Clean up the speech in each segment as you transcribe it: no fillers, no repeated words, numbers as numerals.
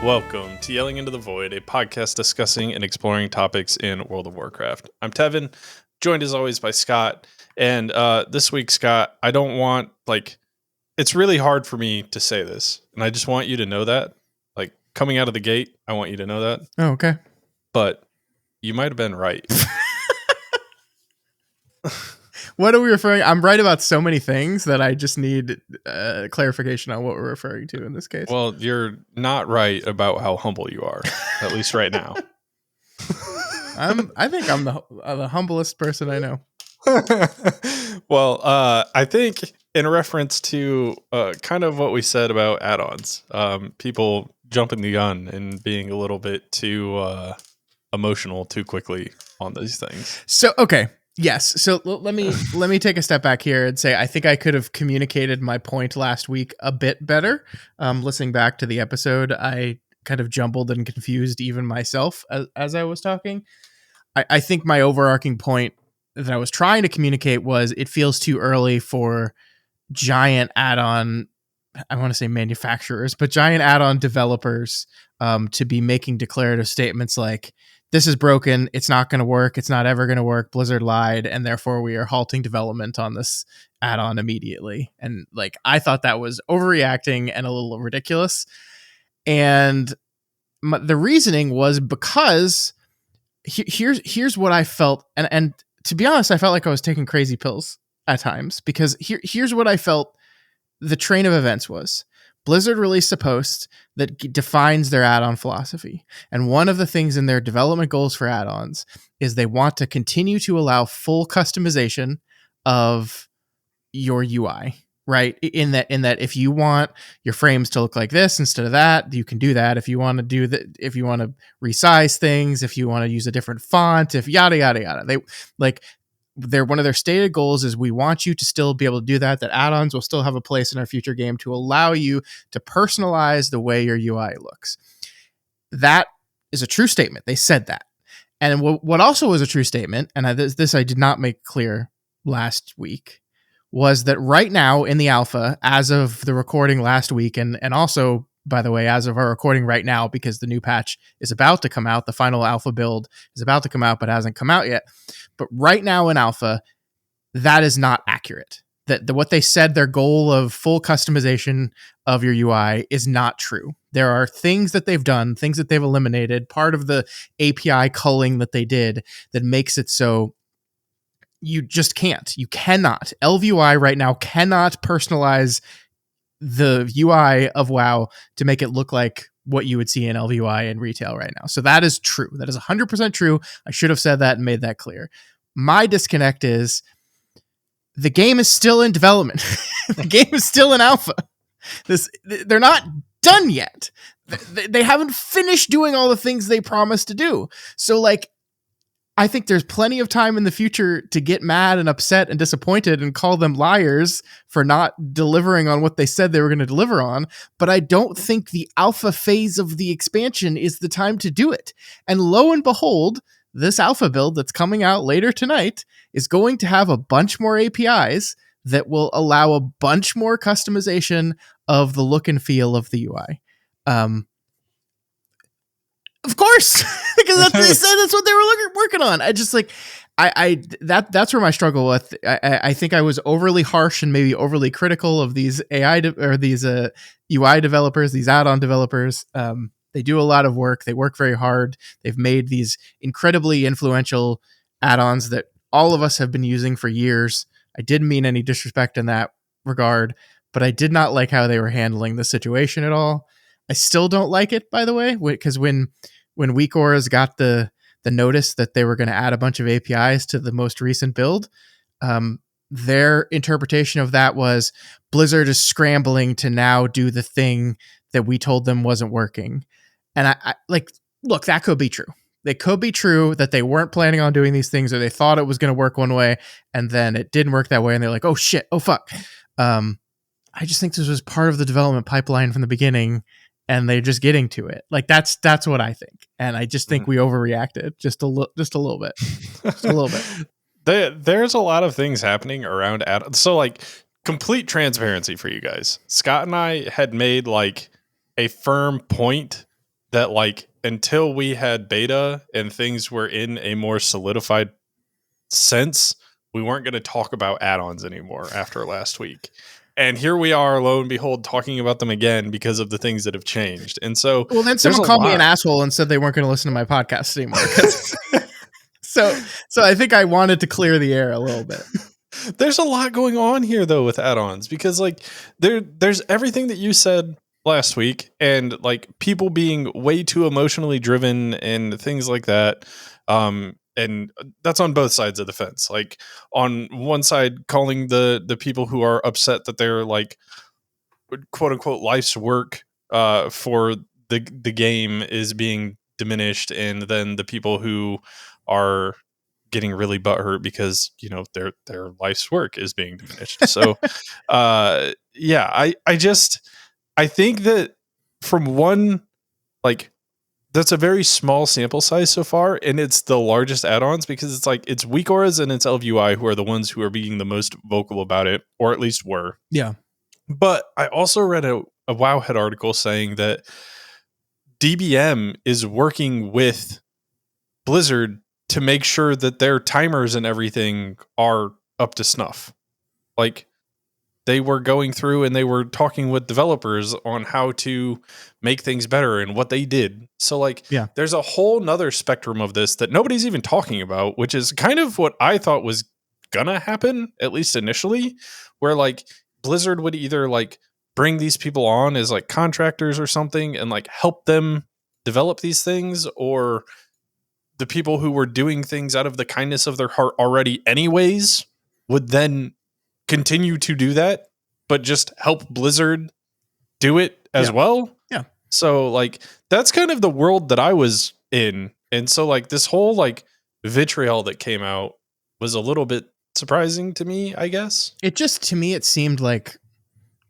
Welcome to Yelling Into the Void, a podcast discussing and exploring topics in World of Warcraft. I'm Tevin, joined as always by Scott. And this week, Scott, I don't want, it's really hard for me to say this. And I just want you to know that. Like, coming out of the gate, I want you to know that. Oh, okay. But you might have been right. What are we referring? I'm right about so many things that I just need clarification on what we're referring to in this case. Well, you're not right about how humble you are, at least right now. I think I'm the humblest person I know. Well, I think in reference to kind of what we said about add-ons, people jumping the gun and being a little bit too emotional too quickly on these things. So, okay. Yes. So let me take a step back here and say I think I could have communicated my point last week a bit better. Listening back to the episode, I kind of jumbled and confused even myself as I was talking. I think my overarching point that I was trying to communicate was it feels too early for giant add-on, I want to say manufacturers, but giant add-on developers to be making declarative statements like, this is broken, it's not going to work, it's not ever going to work, Blizzard lied, and therefore we are halting development on this add-on immediately. And I thought that was overreacting and a little ridiculous. And the reasoning was because here's what I felt, and to be honest, I felt like I was taking crazy pills at times, because here's what I felt the train of events was. Blizzard released a post that defines their add-on philosophy. And one of the things in their development goals for add-ons is they want to continue to allow full customization of your UI, right? In that if you want your frames to look like this instead of that, you can do that. If you want to do that, if you want to resize things, if you want to use a different font, if yada, yada, yada. One of their stated goals is we want you to still be able to do that add-ons will still have a place in our future game to allow you to personalize the way your UI looks. That is a true statement. They said that. And what also was a true statement, and this I did not make clear last week, was that right now in the alpha, as of the recording last week, and also, by the way, as of our recording right now, because the new patch is about to come out, the final alpha build is about to come out, but hasn't come out yet. But right now in alpha, that is not accurate. That what they said, their goal of full customization of your UI is not true. There are things that they've done, things that they've eliminated, part of the API culling that they did that makes it so you just can't. You cannot. LVUI right now cannot personalize the UI of WoW to make it look like what you would see in LVUI in retail right now. So that is true. That is 100% true. I should have said that and made that clear. My disconnect is the game is still in development. The game is still in alpha. They're not done yet. They haven't finished doing all the things they promised to do. So I think there's plenty of time in the future to get mad and upset and disappointed and call them liars for not delivering on what they said they were going to deliver on. But I don't think the alpha phase of the expansion is the time to do it. And lo and behold, this alpha build that's coming out later tonight is going to have a bunch more APIs that will allow a bunch more customization of the look and feel of the UI. Of course, because they said that's what they were working on. I just that's where my struggle with. I think I was overly harsh and maybe overly critical of these these UI developers, these add-on developers. They do a lot of work. They work very hard. They've made these incredibly influential add-ons that all of us have been using for years. I didn't mean any disrespect in that regard, but I did not like how they were handling the situation at all. I still don't like it, by the way, because when WeakAuras got the notice that they were going to add a bunch of APIs to the most recent build, their interpretation of that was Blizzard is scrambling to now do the thing that we told them wasn't working. And I look, that could be true. It could be true that they weren't planning on doing these things, or they thought it was going to work one way and then it didn't work that way. And they're like, oh shit, oh fuck. I just think this was part of the development pipeline from the beginning, and they're just getting to it. That's what I think. And I just think we overreacted just a little bit. Just a little bit. There's a lot of things happening around add-ons. So complete transparency for you guys. Scott and I had made a firm point that like until we had beta and things were in a more solidified sense, we weren't going to talk about add-ons anymore after last week. And here we are, lo and behold, talking about them again because of the things that have changed. And so Well, then there's someone a called me an lot. asshole and said they weren't going to listen to my podcast anymore. So I think I wanted to clear the air a little bit. There's a lot going on here though with add-ons, because like there's everything that you said last week, and like people being way too emotionally driven and things like that. And that's on both sides of the fence. Like on one side, calling the people who are upset that they're like quote unquote life's work for the game is being diminished, and then the people who are getting really butthurt because their life's work is being diminished. So yeah, I think that from one, like, that's a very small sample size so far, and it's the largest add-ons because it's like it's weak auras and it's LVUI who are the ones who are being the most vocal about it, or at least were. Yeah. But I also read a Wowhead article saying that DBM is working with Blizzard to make sure that their timers and everything are up to snuff. Like, they were going through and they were talking with developers on how to make things better and what they did. So like, Yeah. there's a whole nother spectrum of this that nobody's even talking about, which is kind of what I thought was gonna happen, at least initially, where like Blizzard would either like bring these people on as like contractors or something and like help them develop these things, or the people who were doing things out of the kindness of their heart already anyways would then continue to do that, but just help Blizzard do it as well. Yeah. So like, that's kind of the world that I was in. And so like this whole like vitriol that came out was a little bit surprising to me, I guess. It just, to me, it seemed like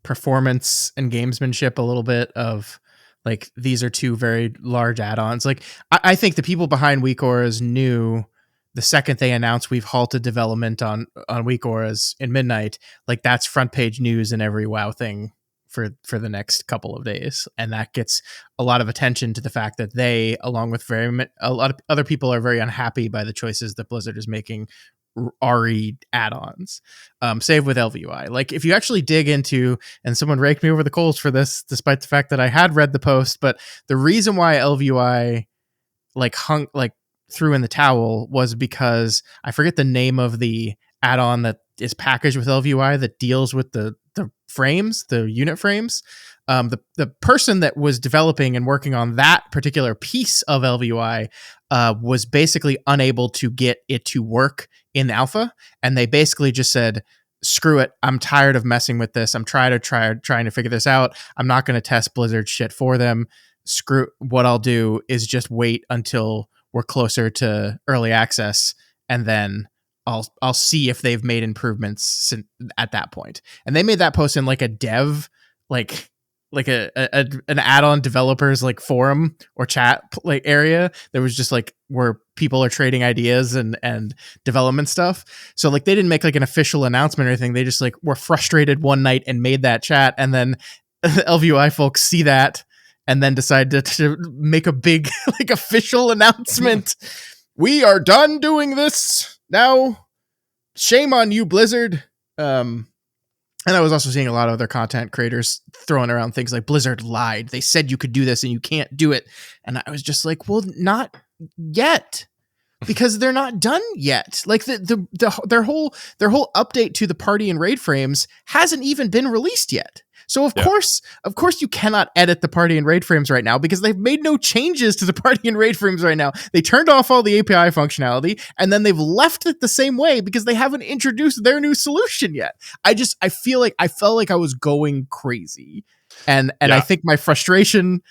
performance and gamesmanship a little bit of like, these are two very large add-ons. Like, I think the people behind Weak Auras knew the second they announced we've halted development on Weak Auras in Midnight, like that's front page news in every WoW thing for the next couple of days. And that gets a lot of attention to the fact that they, along with a lot of other people, are very unhappy by the choices that Blizzard is making RE add-ons. Save with LVUI. Like, if you actually dig into, and someone raked me over the coals for this, despite the fact that I had read the post, but the reason why LVUI threw in the towel was because I forget the name of the add-on that is packaged with LVUI that deals with the frames, the unit frames. The person that was developing and working on that particular piece of LVUI was basically unable to get it to work in alpha, and they basically just said, screw it, I'm tired of messing with this, I'm trying to figure this out, I'm not going to test Blizzard shit for them. Screw, what I'll do is just wait until we're closer to early access, and then I'll see if they've made improvements at that point. And they made that post in like a dev, like an add-on developers like forum or chat like area. There was just like where people are trading ideas and development stuff. So like, they didn't make like an official announcement or anything. They just like were frustrated one night and made that chat, and then the LVUI folks see that and then decide to make a big like official announcement. We are done doing this now. Shame on you, Blizzard. And I was also seeing a lot of other content creators throwing around things like, Blizzard lied. They said you could do this and you can't do it. And I was just like, well, not yet, because they're not done yet. Like their whole update to the party and raid frames hasn't even been released yet. So of course you cannot edit the party and raid frames right now, because they've made no changes to the party and raid frames right now. They turned off all the API functionality, and then they've left it the same way because they haven't introduced their new solution yet. I felt like I was going crazy. And I think my frustration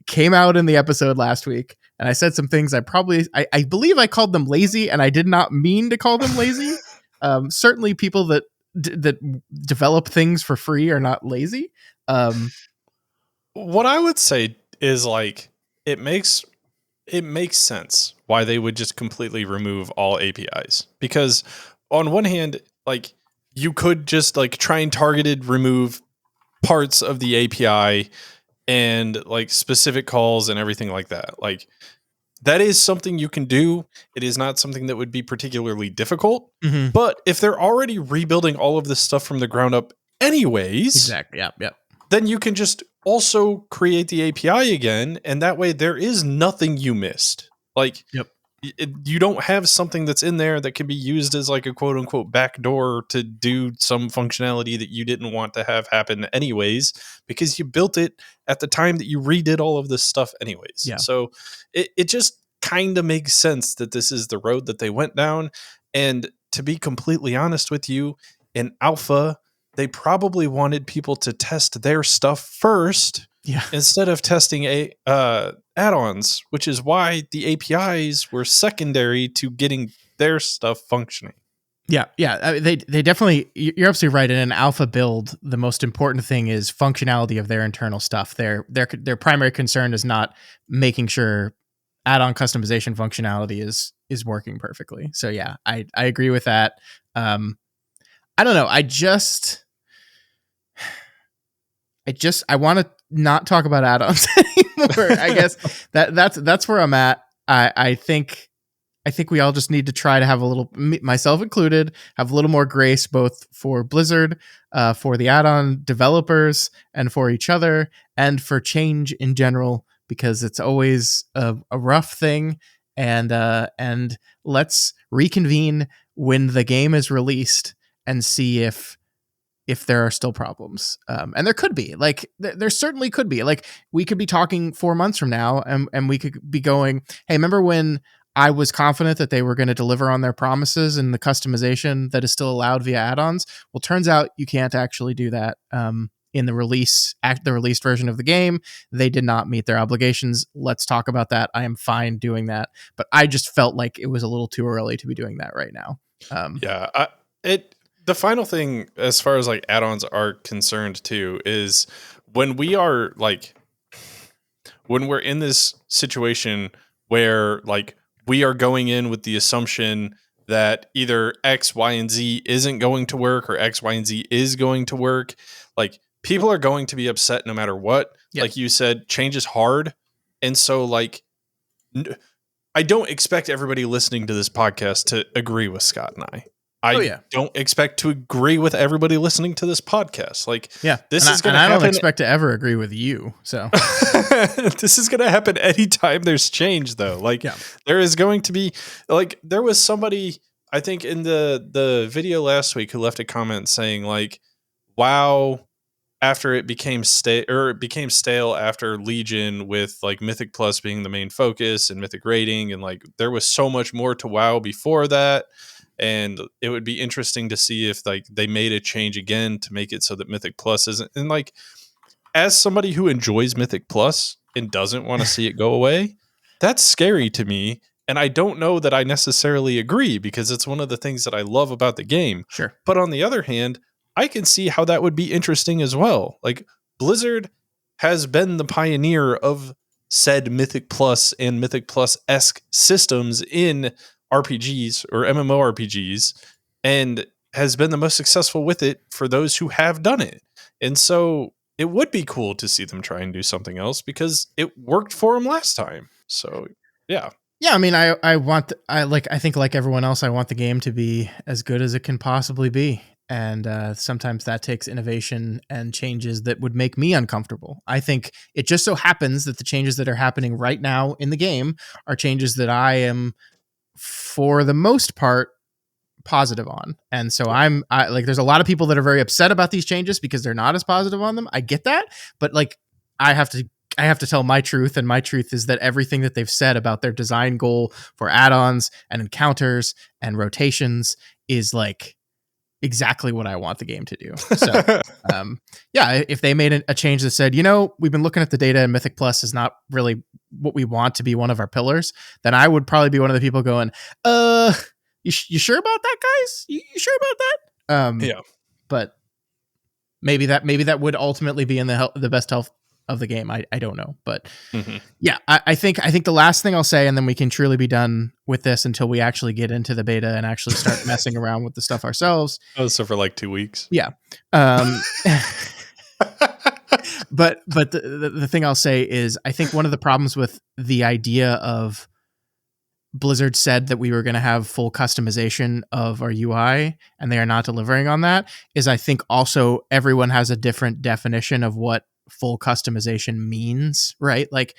came out in the episode last week, and I said some things I believe I called them lazy, and I did not mean to call them lazy. Certainly people that develop things for free are not lazy. What I would say is like, it makes sense why they would just completely remove all APIs, because on one hand, like, you could just like try and targeted remove parts of the API and like specific calls and everything like that. Like that is something you can do. It is not something that would be particularly difficult. Mm-hmm. But if they're already rebuilding all of this stuff from the ground up anyways, Exactly. Yep. then you can just also create the API again, and that way there is nothing you missed. Like, Yep. You don't have something that's in there that can be used as like a quote unquote backdoor to do some functionality that you didn't want to have happen anyways, because you built it at the time that you redid all of this stuff anyways. Yeah. So it just kind of makes sense that this is the road that they went down. And to be completely honest with you, in alpha, they probably wanted people to test their stuff first. Yeah. Instead of testing add-ons, which is why the APIs were secondary to getting their stuff functioning. Yeah. I mean, they definitely. You're absolutely right. In an alpha build, the most important thing is functionality of their internal stuff. Their primary concern is not making sure add-on customization functionality is working perfectly. So yeah, I agree with that. I don't know. I want to not talk about add-ons anymore. I guess that's where I'm at. I think we all just need to try to have a little, myself included, have a little more grace, both for Blizzard, for the add-on developers, and for each other, and for change in general, because it's always a rough thing. And let's reconvene when the game is released and see if there are still problems. And there could be, like, there certainly could be. Like, we could be talking 4 months from now, and we could be going, hey, remember when I was confident that they were going to deliver on their promises and the customization that is still allowed via add-ons? Well, turns out you can't actually do that. In the released version of the game, they did not meet their obligations. Let's talk about that. I am fine doing that, but I just felt like it was a little too early to be doing that right now. The final thing, as far as like add-ons are concerned too, is when we're in this situation where like we are going in with the assumption that either X, Y, and Z isn't going to work or X, Y, and Z is going to work, like people are going to be upset no matter what. Yep. Like you said, change is hard. And so like, I don't expect everybody listening to this podcast to agree with Scott and I. I don't expect to agree with everybody listening to this podcast. Like, this is going to happen. I don't expect to ever agree with you. So this is going to happen anytime there's change, though. Like, there is going to be, like, there was somebody, I think, in the video last week who left a comment saying, like, wow, after it became stale after Legion, with like Mythic Plus being the main focus and Mythic rating, and like there was so much more to WoW before that. And it would be interesting to see if like they made a change again to make it so that Mythic Plus isn't. And like, as somebody who enjoys Mythic Plus and doesn't want to see it go away, that's scary to me. And I don't know that I necessarily agree, because it's one of the things that I love about the game. Sure. But on the other hand, I can see how that would be interesting as well. Like, Blizzard has been the pioneer of said Mythic Plus and Mythic Plus-esque systems in RPGs or MMORPGs, and has been the most successful with it for those who have done it. And so it would be cool to see them try and do something else, because it worked for them last time. So yeah. I mean, I think like everyone else, I want the game to be as good as it can possibly be. And sometimes that takes innovation and changes that would make me uncomfortable. I think it just so happens that the changes that are happening right now in the game are changes that I am, for the most part, positive on. And so there's a lot of people that are very upset about these changes because they're not as positive on them. I get that, but like, I have to tell my truth, and my truth is that everything that they've said about their design goal for add-ons and encounters and rotations is like exactly what I want the game to do. So if they made a change that said, we've been looking at the data and Mythic Plus is not really what we want to be one of our pillars, then I would probably be one of the people going, you sure about that, guys? You sure about that? But maybe that would ultimately be in the best health of the game. I don't know, but I think the last thing I'll say, and then we can truly be done with this until we actually get into the beta and actually start messing around with the stuff ourselves. Oh, so for like 2 weeks. Yeah. But the thing I'll say is I think one of the problems with the idea of Blizzard said that we were going to have full customization of our UI and they are not delivering on that is I think also everyone has a different definition of what full customization means, right? Like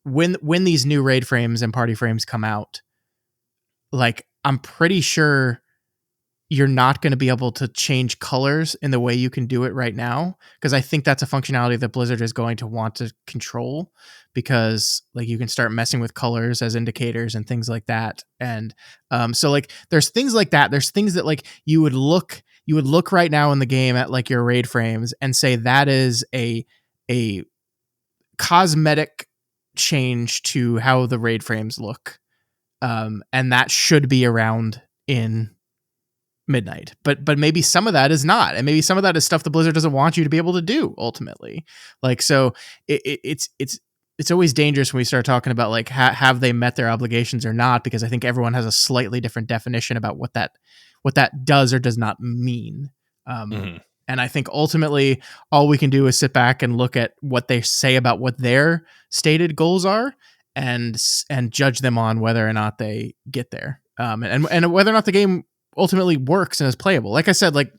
when these new raid frames and party frames come out, like I'm pretty sure you're not going to be able to change colors in the way you can do it right now, because I think that's a functionality that Blizzard is going to want to control, because like you can start messing with colors as indicators and things like that. And so like there's things like that. There's things that like you would look right now in the game at like your raid frames and say that is a cosmetic change to how the raid frames look. And that should be around in midnight, but maybe some of that is not, and maybe some of that is stuff the Blizzard doesn't want you to be able to do ultimately. Like so it's always dangerous when we start talking about like have they met their obligations or not, because I think everyone has a slightly different definition about what that does or does not mean. And I think ultimately all we can do is sit back and look at what they say about what their stated goals are and judge them on whether or not they get there, and whether or not the game ultimately works and is playable. Like I said, like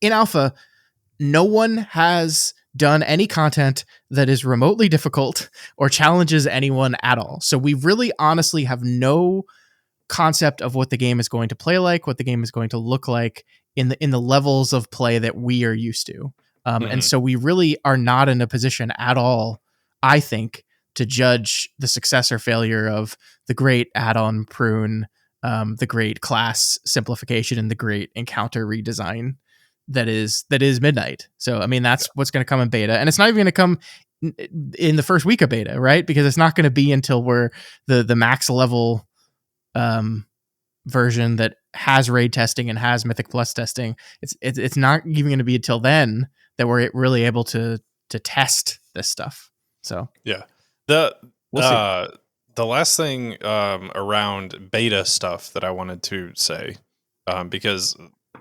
in alpha, no one has done any content that is remotely difficult or challenges anyone at all. So we really honestly have no concept of what the game is going to play like, what the game is going to look like in the levels of play that we are used to. And so we really are not in a position at all, I think, to judge the success or failure of the great add-on prune, the great class simplification, and the great encounter redesign that is midnight. So I mean that's what's going to come in beta, and it's not even going to come in the first week of beta, right? Because it's not going to be until we're the max level version that has raid testing and has Mythic Plus testing. It's not even going to be until then that we're really able to test this stuff. So yeah, we'll see. The last thing around beta stuff that I wanted to say, because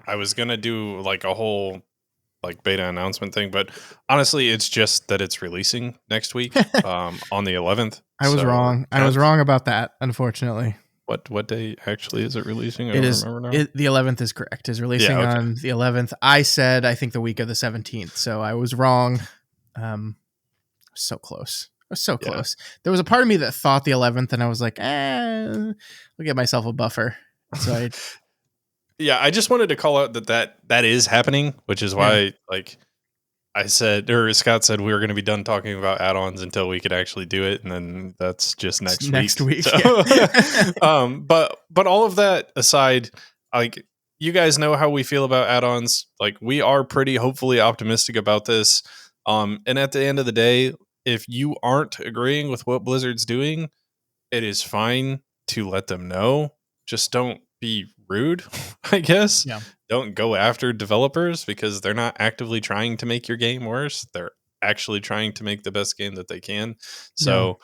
I was gonna do like a whole like beta announcement thing, but honestly, it's just that it's releasing next week on the 11th. I was wrong. I was wrong about that, unfortunately. What day actually is it releasing? I don't remember now. The 11th is correct. Is releasing on the 11th. I said I think the week of the 17th, so I was wrong. So close. I was so close. There was a part of me that thought the 11th, and I was like, I'll get myself a buffer. So I just wanted to call out that is happening, which is why like I said, or Scott said, we were going to be done talking about add-ons until we could actually do it, and then that's just next week. So, but all of that aside, like you guys know how we feel about add-ons. Like we are pretty hopefully optimistic about this. And at the end of the day, if you aren't agreeing with what Blizzard's doing, it is fine to let them know. Just don't be rude, I guess. Yeah. Don't go after developers because they're not actively trying to make your game worse. They're actually trying to make the best game that they can. So,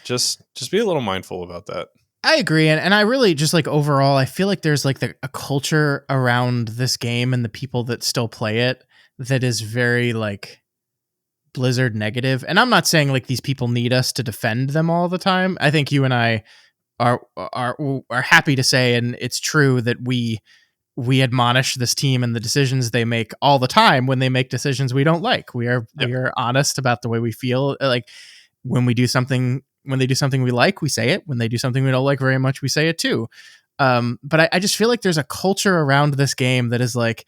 just be a little mindful about that. I agree. And I really just like overall, I feel like there's like a culture around this game and the people that still play it that is very like Blizzard negative. And I'm not saying like these people need us to defend them all the time. I think you and I are happy to say, and it's true, that we admonish this team and the decisions they make all the time when they make decisions we don't like. We are honest about the way we feel. Like when they do something we like, we say it. When they do something we don't like very much, we say it too. But I just feel like there's a culture around this game that is like,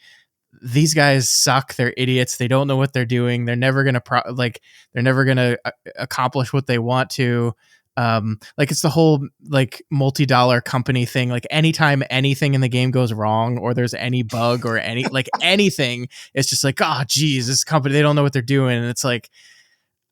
these guys suck. They're idiots. They don't know what they're doing. They're never going to accomplish what they want to. Like it's the whole like multi-dollar company thing. Like anytime anything in the game goes wrong or there's any bug or any like anything, it's just like, oh geez, this company, they don't know what they're doing. And it's like,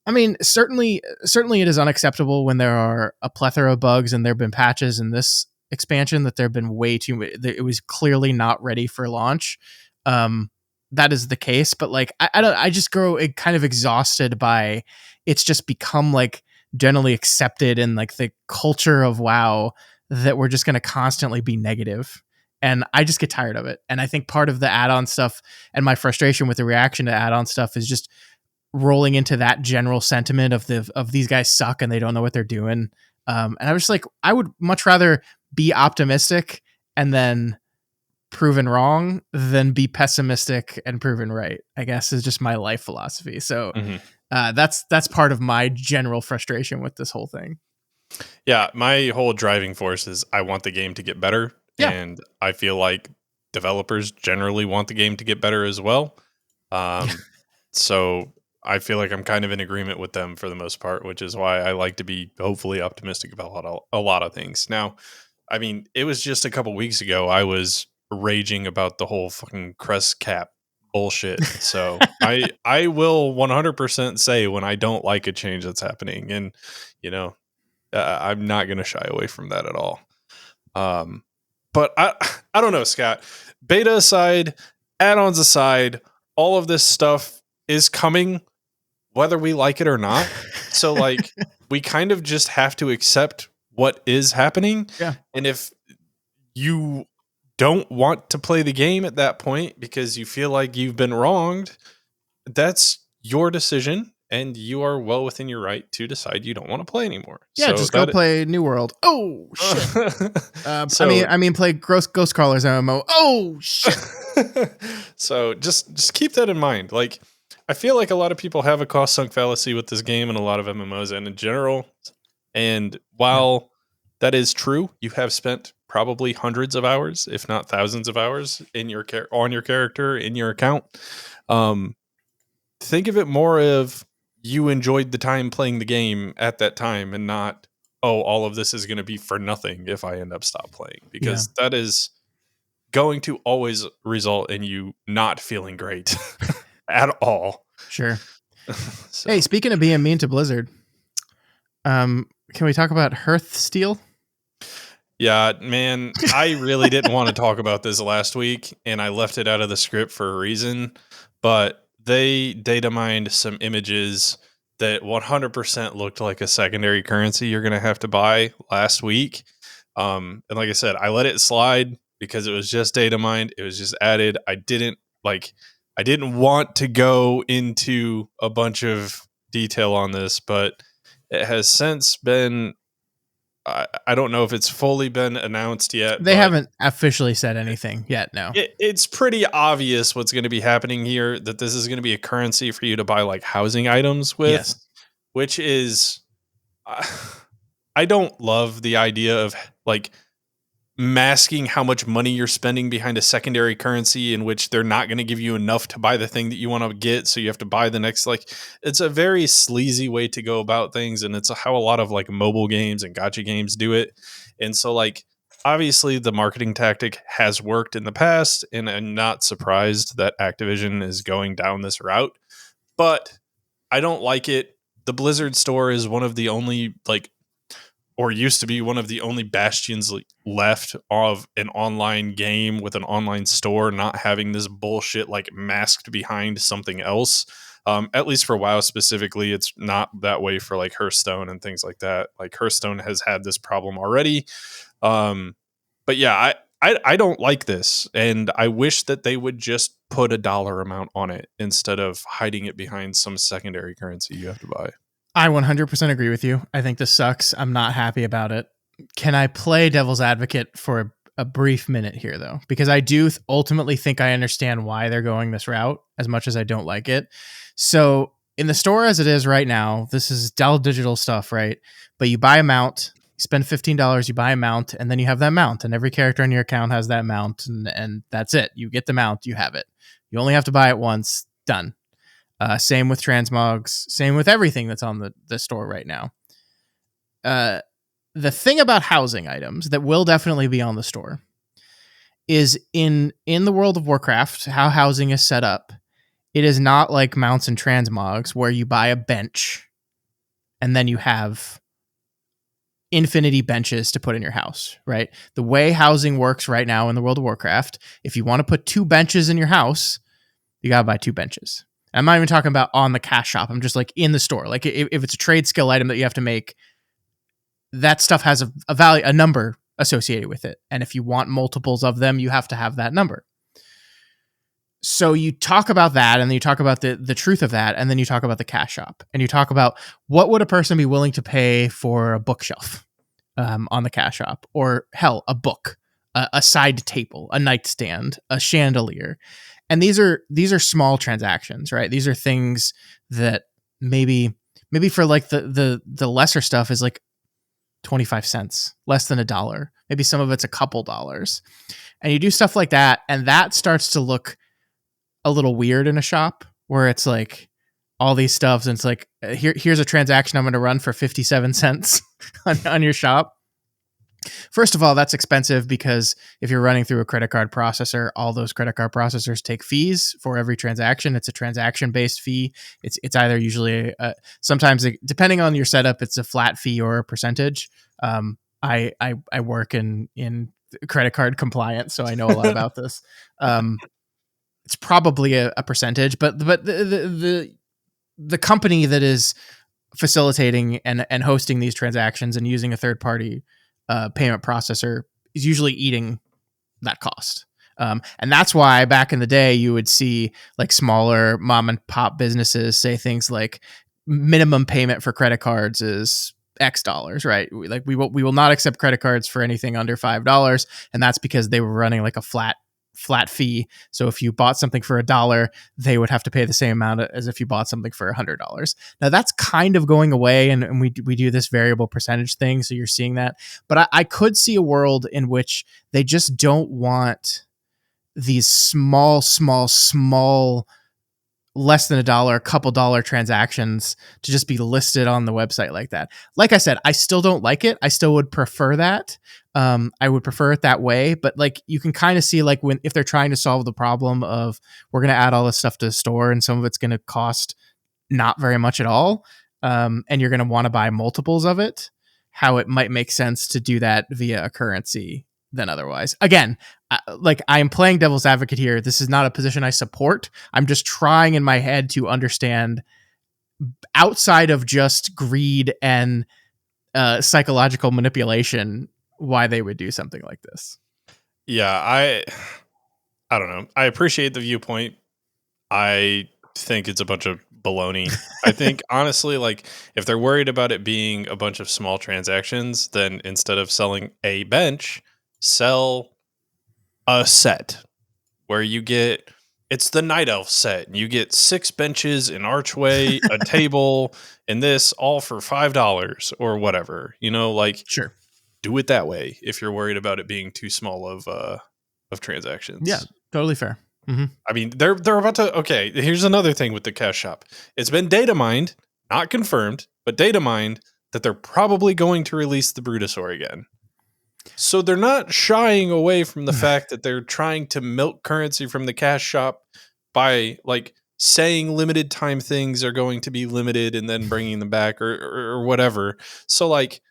I mean, certainly it is unacceptable when there are a plethora of bugs, and there have been patches in this expansion that there have been way too many. It was clearly not ready for launch. That is the case, but like I just grow kind of exhausted by it's just become like generally accepted in like the culture of WoW that we're just going to constantly be negative. and I just get tired of it. And I think part of the add-on stuff and my frustration with the reaction to add-on stuff is just rolling into that general sentiment of these guys suck and they don't know what they're doing. And I was just like, I would much rather be optimistic and then proven wrong than be pessimistic and proven right, I guess, is just my life philosophy. So that's part of my general frustration with this whole thing. Yeah, my whole driving force is I want the game to get better. Yeah. And I feel like developers generally want the game to get better as well. So I feel like I'm kind of in agreement with them for the most part, which is why I like to be hopefully optimistic about a lot of things. Now, I mean, it was just a couple weeks ago I was raging about the whole fucking crest cap bullshit. So I will 100% say when I don't like a change that's happening, and I'm not going to shy away from that at all. But I don't know, Scott. Beta aside, add-ons aside, all of this stuff is coming whether we like it or not. So like we kind of just have to accept what is happening. Yeah. And if you don't want to play the game at that point because you feel like you've been wronged, that's your decision. And you are well within your right to decide you don't want to play anymore. Yeah, so just go play New World. Oh shit! I mean, play Ghost Crawlers MMO. Oh shit! So just keep that in mind. Like, I feel like a lot of people have a cost sunk fallacy with this game and a lot of MMOs and in general. And while that is true, you have spent probably hundreds of hours, if not thousands of hours, in your on your character in your account. Think of it more of you enjoyed the time playing the game at that time and not, oh, all of this is going to be for nothing if I end up stop playing, because that is going to always result in you not feeling great at all. Sure. So. Hey, speaking of being mean to Blizzard, can we talk about Hearthsteel? Yeah, man, I really didn't want to talk about this last week, and I left it out of the script for a reason, but they data mined some images that 100% looked like a secondary currency you're going to have to buy last week. And like I said, I let it slide because it was just data mined. It was just added. I didn't want to go into a bunch of detail on this, but it has since been, I don't know if it's fully been announced yet. They haven't officially said anything yet, no. It's pretty obvious what's going to be happening here, that this is going to be a currency for you to buy like housing items with, which is, I don't love the idea of like masking how much money you're spending behind a secondary currency in which they're not going to give you enough to buy the thing that you want to get. So you have to buy the next, like, it's a very sleazy way to go about things. And it's how a lot of like mobile games and gacha games do it. And so like, obviously the marketing tactic has worked in the past, and I'm not surprised that Activision is going down this route, but I don't like it. The Blizzard store is one of the only or used to be one of the only bastions left of an online game with an online store not having this bullshit like masked behind something else. At least for WoW specifically, it's not that way for like Hearthstone and things like that. Like Hearthstone has had this problem already. But yeah, I don't like this, and I wish that they would just put a dollar amount on it instead of hiding it behind some secondary currency you have to buy. I 100% agree with you. I think this sucks. I'm not happy about it. Can I play devil's advocate for a brief minute here, though? Because I do ultimately think I understand why they're going this route, as much as I don't like it. So in the store as it is right now, this is Dell Digital stuff, right? But you buy a mount, you spend $15, you buy a mount, and then you have that mount, and every character in your account has that mount, and that's it. You get the mount, you have it. You only have to buy it once, done. Same with transmogs, same with everything that's on the store right now. The thing about housing items that will definitely be on the store is in the World of Warcraft, how housing is set up. It is not like mounts and transmogs where you buy a bench and then you have infinity benches to put in your house, right? The way housing works right now in the World of Warcraft, if you want to put 2 benches in your house, you got to buy 2 benches. I'm not even talking about on the cash shop. I'm just like in the store. Like if it's a trade skill item that you have to make, that stuff has a value, a number associated with it. And if you want multiples of them, you have to have that number. So you talk about that, and then you talk about the truth of that, and then you talk about the cash shop, and you talk about what would a person be willing to pay for a bookshelf on the cash shop, or hell, a book, a side table, a nightstand, a chandelier. And these are small transactions, right? These are things that maybe for like the lesser stuff is like 25 cents, less than $1. Maybe some of it's a couple dollars. And you do stuff like that, and that starts to look a little weird in a shop where it's like all these stuffs, and it's like, here's a transaction I'm going to run for 57 cents on your shop. First of all, that's expensive because if you're running through a credit card processor, all those credit card processors take fees for every transaction. It's a transaction-based fee. It's either usually sometimes, depending on your setup, it's a flat fee or a percentage. I work in credit card compliance, so I know a lot about this. It's probably a percentage, but the company that is facilitating and hosting these transactions and using a third party payment processor is usually eating that cost. And that's why back in the day, you would see like smaller mom and pop businesses say things like minimum payment for credit cards is X dollars, right? We will not accept credit cards for anything under $5. And that's because they were running like a flat fee. So if you bought something for $1, they would have to pay the same amount as if you bought something for $100. Now that's kind of going away, and we do this variable percentage thing. So you're seeing that, but I could see a world in which they just don't want these small, less than $1, a couple dollar transactions to just be listed on the website like that. Like I said, I still don't like it. I still would prefer that. I would prefer it that way, but like you can kind of see like if they're trying to solve the problem of we're going to add all this stuff to the store and some of it's going to cost not very much at all. And you're going to want to buy multiples of it, how it might make sense to do that via a currency than otherwise. Again, like I am playing devil's advocate here. This is not a position I support. I'm just trying in my head to understand outside of just greed and psychological manipulation why they would do something like this. Yeah, I don't know. I appreciate the viewpoint. I think it's a bunch of baloney. I think honestly, like if they're worried about it being a bunch of small transactions, then instead of selling a bench, sell a set where you get, it's the Night Elf set, and you get 6 benches, an archway, a table, and this all for $5 or whatever. You know, like Sure. Do it that way if you're worried about it being too small of transactions. Yeah, totally fair. Mm-hmm. I mean, they're about to. Okay, here's another thing with the cash shop. It's been data mined, not confirmed, but data mined that they're probably going to release the Brutosaur again. So they're not shying away from the fact that they're trying to milk currency from the cash shop by like saying limited time things are going to be limited and then bringing them back or whatever. So like,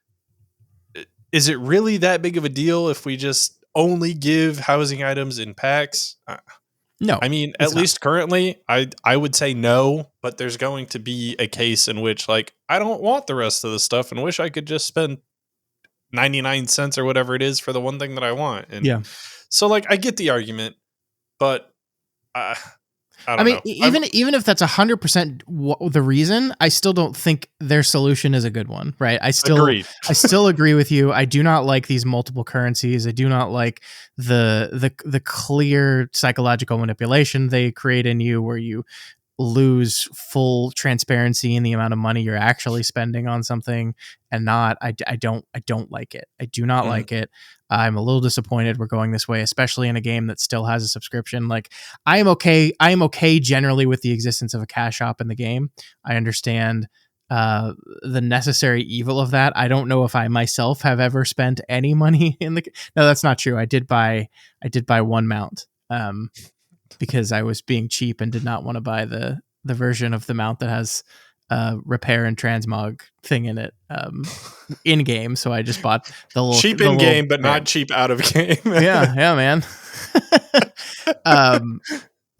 is it really that big of a deal if we just only give housing items in packs? No, I mean, at least currently, I would say no, but there's going to be a case in which like, I don't want the rest of the stuff and wish I could just spend 99 cents or whatever it is for the one thing that I want. And yeah. So like, I get the argument, but I mean, know. even if that's 100% the reason, I still don't think their solution is a good one, right? I still agree with you. I do not like these multiple currencies. I do not like the clear psychological manipulation they create in you, where you lose full transparency in the amount of money you're actually spending on something and not. I don't like it. I do not like it. I'm a little disappointed we're going this way, especially in a game that still has a subscription. Like I am okay generally with the existence of a cash shop in the game. I understand the necessary evil of that. I don't know if I myself have ever spent any money in the. No, that's not true. I did buy one mount because I was being cheap and did not want to buy the version of the mount that has repair and transmog thing in it in game. So I just bought the little cheap in game, but not cheap out of game. yeah, man.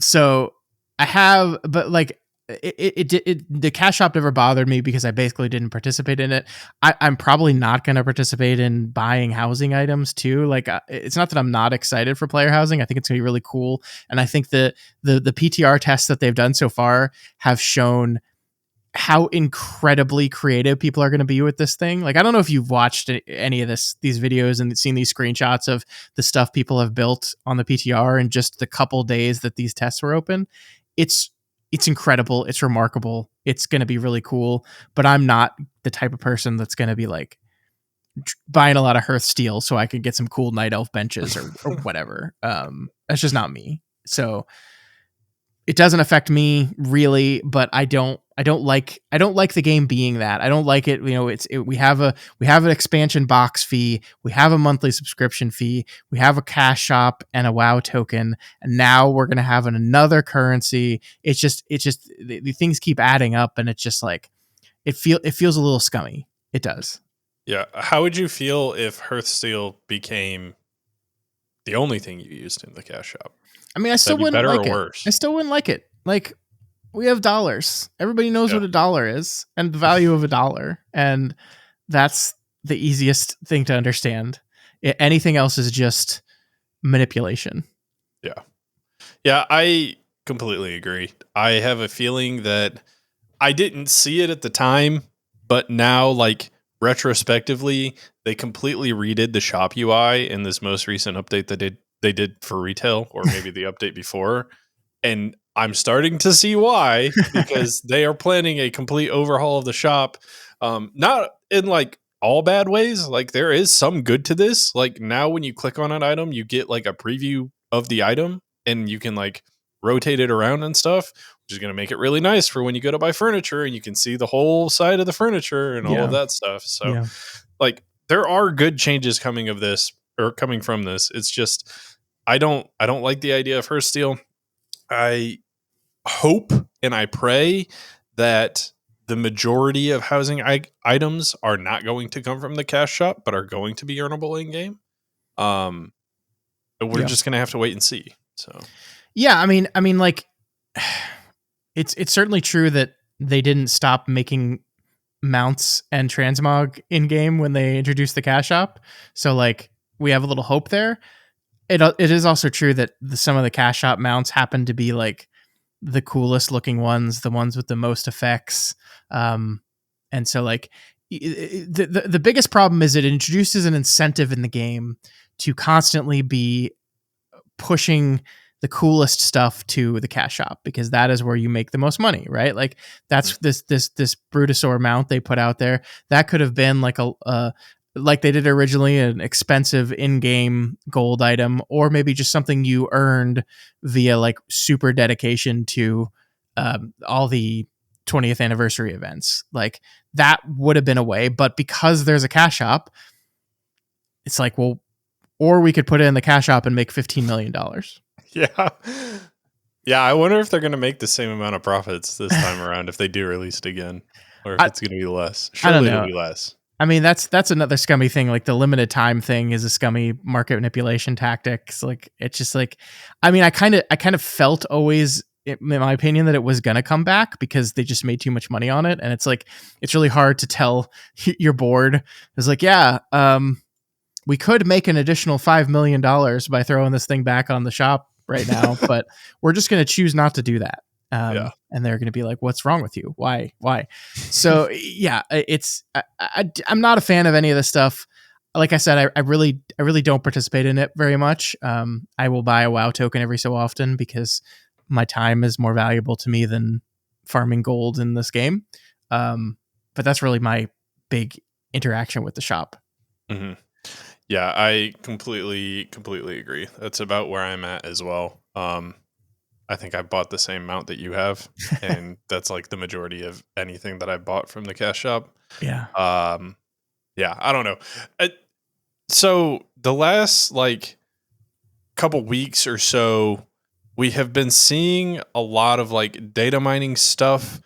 So I have, but like the cash shop never bothered me because I basically didn't participate in it. I'm probably not going to participate in buying housing items too. Like, it's not that I'm not excited for player housing. I think it's going to be really cool, and I think the PTR tests that they've done so far have shown how incredibly creative people are going to be with this thing. Like, I don't know if you've watched any of these videos and seen these screenshots of the stuff people have built on the PTR in just the couple days that these tests were open. It's incredible. It's remarkable. It's going to be really cool, but I'm not the type of person that's going to be like buying a lot of Hearthsteel so I could get some cool night elf benches or whatever. That's just not me. So it doesn't affect me really, but I don't like the game being that. I don't like it. You know, we have an expansion box fee, we have a monthly subscription fee, we have a cash shop and a WoW token, and now we're gonna have another currency. It's just the things keep adding up, and it's just like it feels a little scummy. It does. Yeah. How would you feel if Hearthsteel became the only thing you used in the cash shop? I mean, I still wouldn't better like or it. worse? I still wouldn't like it. Like, we have dollars. Everybody knows Yeah. what a dollar is and the value of a dollar. And that's the easiest thing to understand. Anything else is just manipulation. Yeah. Yeah, I completely agree. I have a feeling that I didn't see it at the time, but now, like, retrospectively, they completely redid the shop UI in this most recent update that they did for retail, or maybe the update before. And I'm starting to see why, because they are planning a complete overhaul of the shop. Not in like all bad ways. Like, there is some good to this. Like, now when you click on an item, you get like a preview of the item, and you can like rotate it around and stuff, which is going to make it really nice for when you go to buy furniture and you can see the whole side of the furniture and all of that stuff. So like, there are good changes coming from this. It's just, I don't like the idea of Hearthsteel. I hope and I pray that the majority of housing items are not going to come from the cash shop, but are going to be earnable in game. We're just going to have to wait and see. So, yeah, I mean, like, it's certainly true that they didn't stop making mounts and transmog in game when they introduced the cash shop. So, like, we have a little hope there. It is also true that some of the cash shop mounts happen to be like the coolest looking ones, the ones with the most effects. And so, like, the biggest problem is it introduces an incentive in the game to constantly be pushing the coolest stuff to the cash shop, because that is where you make the most money, right? Like, that's this Brutosaur mount they put out there. That could have been like like they did originally, an expensive in-game gold item, or maybe just something you earned via like super dedication to all the 20th anniversary events. Like, that would have been a way, but because there's a cash shop, it's like, well, or we could put it in the cash shop and make $15 million. Yeah. Yeah, I wonder if they're going to make the same amount of profits this time around if they do release it again, or if it's going to be less. Surely it'll be less. I mean, that's another scummy thing. Like, the limited time thing is a scummy market manipulation tactics. Like, it's just like, I mean, I kind of felt always, in my opinion, that it was going to come back because they just made too much money on it. And it's like, it's really hard to tell your board. It's like, yeah, we could make an additional $5 million by throwing this thing back on the shop right now, but we're just going to choose not to do that. And they're going to be like, what's wrong with you? Why? So yeah, I'm not a fan of any of this stuff. Like I said, I really don't participate in it very much. I will buy a WoW token every so often because my time is more valuable to me than farming gold in this game. But that's really my big interaction with the shop. Mm-hmm. Yeah, I completely agree. That's about where I'm at as well. I think I bought the same amount that you have, and that's like the majority of anything that I bought from the cash shop. Yeah. Yeah, I don't know. So the last like couple weeks or so, we have been seeing a lot of like data mining stuff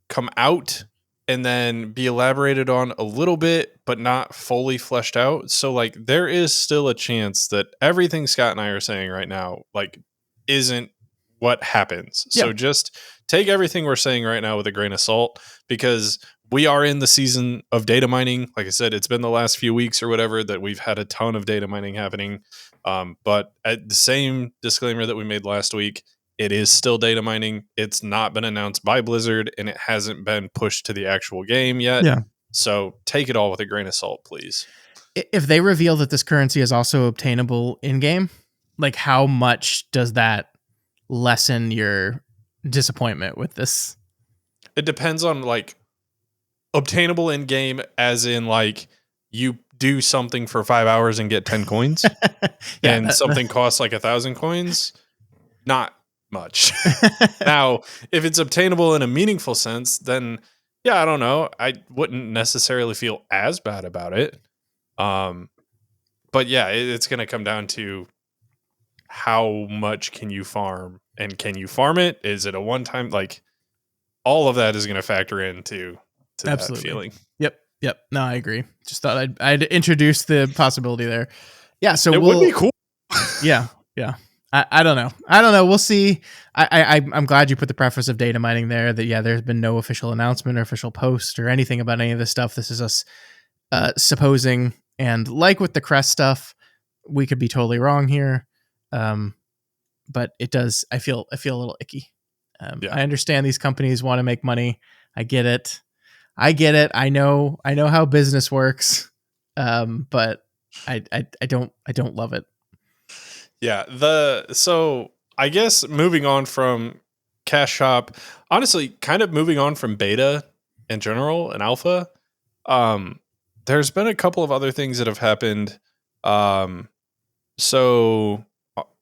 come out and then be elaborated on a little bit, but not fully fleshed out. So like, there is still a chance that everything Scott and I are saying right now, like, isn't what happens. Yeah. So just take everything we're saying right now with a grain of salt, because we are in the season of data mining. Like I said, it's been the last few weeks or whatever that we've had a ton of data mining happening. But at the same disclaimer that we made last week, it is still data mining. It's not been announced by Blizzard, and it hasn't been pushed to the actual game yet. Yeah. So take it all with a grain of salt, please. If they reveal that this currency is also obtainable in game, like how much does that lessen your disappointment with this? It depends on like obtainable in game, as in like you do something for 5 hours and get 10 coins, Yeah, and something costs like 1,000 coins. Not much. Now, if it's obtainable in a meaningful sense, then yeah, I don't know. I wouldn't necessarily feel as bad about it. But yeah, it's going to come down to how much can you farm, and can you farm it? Is it a one time? Like all of that is going to factor into that feeling. Yep. No, I agree. Just thought I'd introduce the possibility there. Yeah. So It would be cool. Yeah. I don't know. We'll see. I'm glad you put the preface of data mining there. That there's been no official announcement or official post or anything about any of this stuff. This is us supposing, and like with the crest stuff, we could be totally wrong here. But it does. I feel a little icky. I understand these companies want to make money. I get it. I know how business works. But I don't love it. Yeah. So I guess moving on from Cash Shop, honestly, kind of moving on from beta in general and alpha. There's been a couple of other things that have happened. So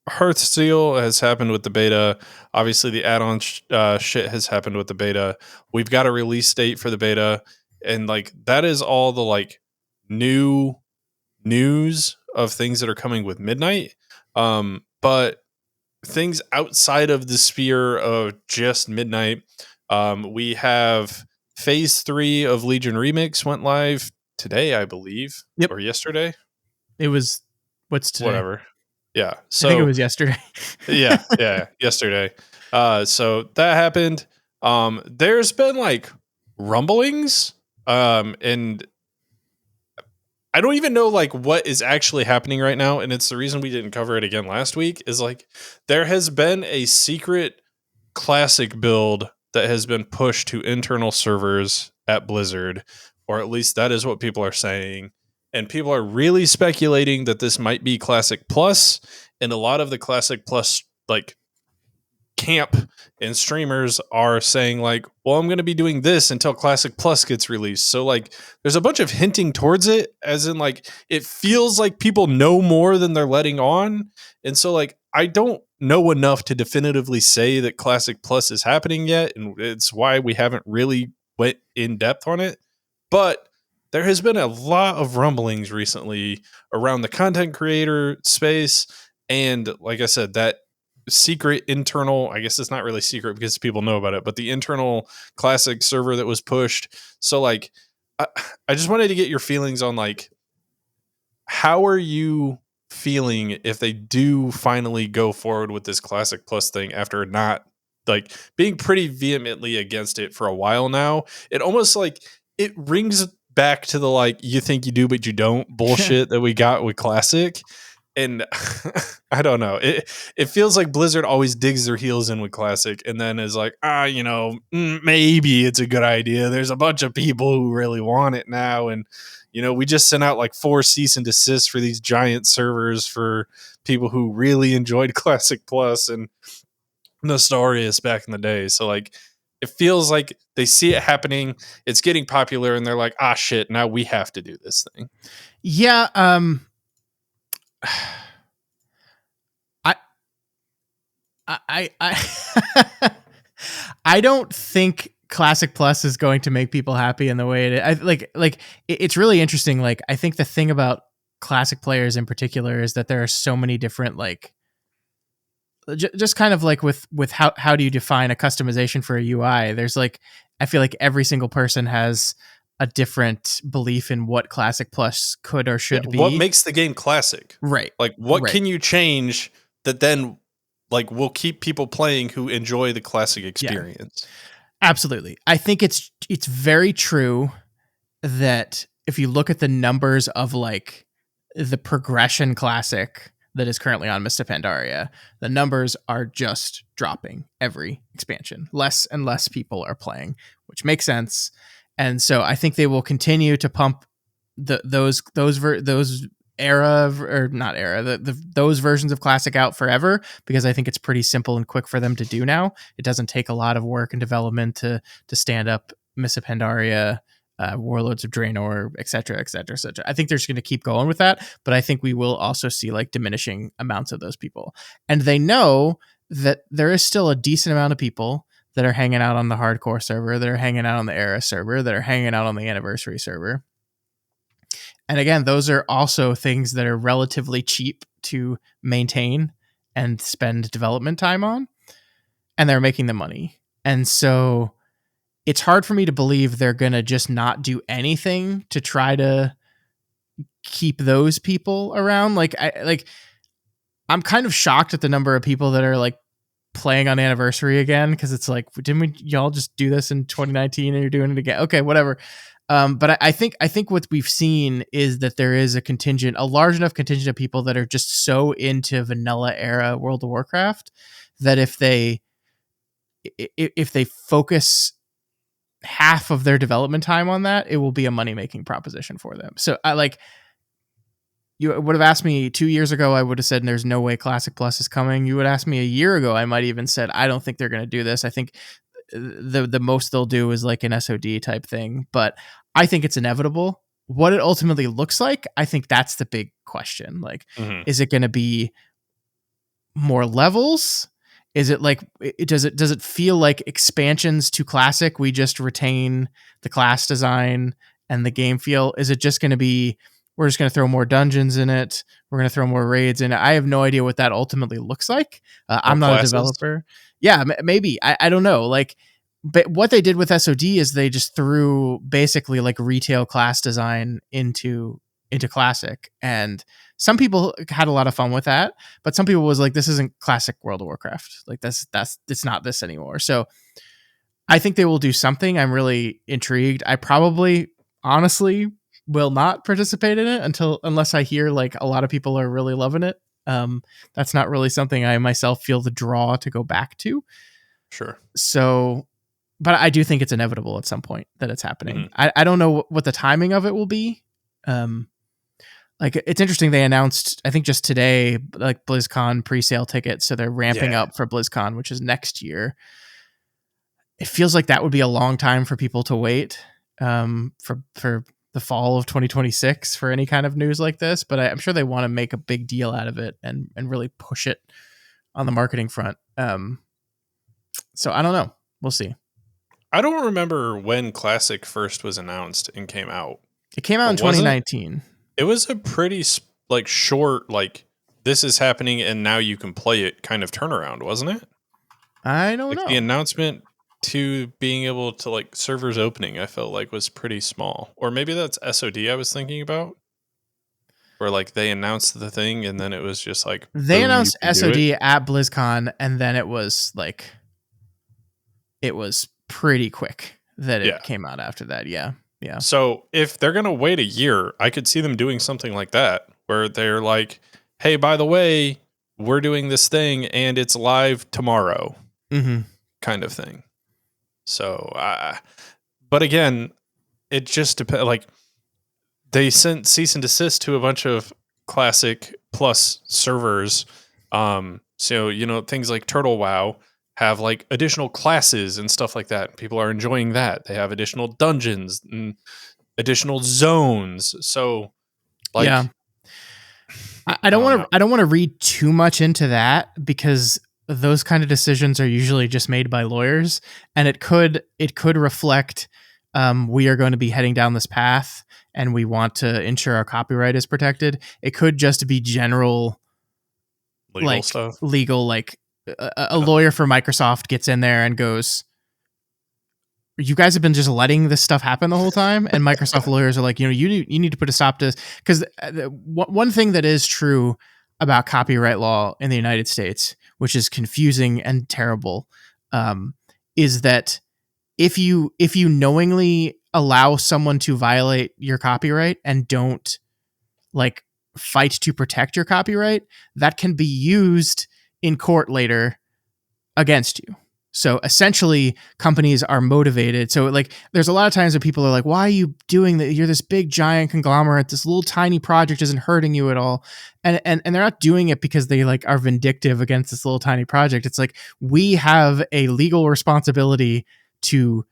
Hearthsteel has happened with the beta. Obviously, the add-on shit has happened with the beta. We've got a release date for the beta, and like that is all the like new news of things that are coming with Midnight. But things outside of the sphere of just Midnight, we have Phase 3 of Legion Remix went live today, I believe, or yesterday. It was what's today? Whatever. Yeah. So I think it was yesterday. yeah, yesterday. So that happened. There's been like rumblings, and I don't even know like what is actually happening right now, and it's the reason we didn't cover it again last week. Is like there has been a secret classic build that has been pushed to internal servers at Blizzard, or at least that is what people are saying. And people are really speculating that this might be Classic Plus, and a lot of the Classic Plus like camp and streamers are saying like, well, I'm going to be doing this until Classic Plus gets released. So like there's a bunch of hinting towards it, as in like it feels like people know more than they're letting on. And so like I don't know enough to definitively say that Classic Plus is happening yet, and it's why we haven't really went in depth on it. But there has been a lot of rumblings recently around the content creator space, and like I said, that secret internal, I guess it's not really secret because people know about it, but the internal classic server that was pushed. So like I just wanted to get your feelings on like, how are you feeling if they do finally go forward with this Classic Plus thing after not like being pretty vehemently against it for a while now? It almost like it rings back to the like you think you do but you don't bullshit that we got with Classic. And I don't know. It feels like Blizzard always digs their heels in with Classic and then is like, maybe it's a good idea. There's a bunch of people who really want it now. And, we just sent out like 4 cease and desist for these giant servers for people who really enjoyed Classic Plus and Nostarius back in the day. So like, it feels like they see it happening. It's getting popular and they're like, shit, now we have to do this thing. Yeah. I don't think Classic Plus is going to make people happy in the way it's really interesting. Like, I think the thing about Classic players in particular is that there are so many different, like, just kind of like with how do you define a customization for a UI? There's like, I feel like every single person has a different belief in what Classic Plus could or should be. What makes the game classic? Right. Like, what can you change that then like will keep people playing who enjoy the classic experience. Absolutely. I think it's very true that if you look at the numbers of like the progression classic that is currently on Mists of Pandaria, the numbers are just dropping every expansion. Less and less people are playing, which makes sense. And so I think they will continue to pump those era or not era those versions of classic out forever, because I think it's pretty simple and quick for them to do now. It doesn't take a lot of work and development to stand up Mists of Pandaria, Warlords of Draenor, etc., etc., etc. I think they're just going to keep going with that, but I think we will also see like diminishing amounts of those people, and they know that there is still a decent amount of people that are hanging out on the hardcore server, that are hanging out on the era server, that are hanging out on the anniversary server. And again, those are also things that are relatively cheap to maintain and spend development time on, and they're making the money. And so it's hard for me to believe they're going to just not do anything to try to keep those people around. I'm kind of shocked at the number of people that are like playing on anniversary again, because it's like, didn't y'all just do this in 2019 and you're doing it again? Okay, whatever. But I think what we've seen is that there is a large enough contingent of people that are just so into vanilla era World of Warcraft that if they focus half of their development time on that, it will be a money-making proposition for them. So you would have asked me 2 years ago, I would have said there's no way Classic Plus is coming. You would ask me a year ago, I might even said I don't think they're going to do this. I think the most they'll do is like an SOD type thing, but I think it's inevitable. What it ultimately looks like, I think that's the big question. Like, is it going to be more levels? Is it like, does it feel like expansions to Classic, we just retain the class design and the game feel? Is it just going to be, we're just going to throw more dungeons in it, we're going to throw more raids in it? I have no idea what that ultimately looks like. I'm not a developer. Yeah, maybe. I don't know. Like, but what they did with SOD is they just threw basically like retail class design into Classic, and some people had a lot of fun with that, but some people was like, this isn't classic World of Warcraft. Like it's not this anymore. So I think they will do something. I'm really intrigued. I probably honestly will not participate in it unless I hear like a lot of people are really loving it. That's not really something I myself feel the draw to go back to. Sure. So, but I do think it's inevitable at some point that it's happening. I don't know what the timing of it will be. Like, it's interesting. They announced, I think just today, like BlizzCon pre-sale tickets. So they're ramping up for BlizzCon, which is next year. It feels like that would be a long time for people to wait for the fall of 2026 for any kind of news like this. But I'm sure they want to make a big deal out of it and really push it on the marketing front. So I don't know. We'll see. I don't remember when Classic first was announced and came out. It came out in 2019. It was a pretty like short, like this is happening and now you can play it kind of turnaround, wasn't it? I don't know. The announcement to being able to like servers opening, I felt like was pretty small. Or maybe that's SOD I was thinking about. Where like they announced the thing and then it was just like they announced SOD at BlizzCon, and then it was like it was pretty quick that it came out after that. Yeah. So if they're gonna wait a year, I could see them doing something like that, where they're like, "Hey, by the way, we're doing this thing and it's live tomorrow," kind of thing. So, but again, it just depends. Like, they sent cease and desist to a bunch of Classic Plus servers. So things like Turtle WoW have like additional classes and stuff like that. People are enjoying that. They have additional dungeons and additional zones. So, like, yeah, I don't want to read too much into that, because those kind of decisions are usually just made by lawyers, and it could reflect we are going to be heading down this path and we want to ensure our copyright is protected. It could just be general legal stuff. Legal, like a lawyer for Microsoft gets in there and goes, you guys have been just letting this stuff happen the whole time. And Microsoft lawyers are like, you need to put a stop to this. Because one thing that is true about copyright law in the United States, which is confusing and terrible, is that if you knowingly allow someone to violate your copyright and don't like fight to protect your copyright, that can be used in court later against you. So essentially, companies are motivated. So like, there's a lot of times that people are like, "Why are you doing that? You're this big giant conglomerate. This little tiny project isn't hurting you at all." And they're not doing it because they like are vindictive against this little tiny project. It's like, we have a legal responsibility to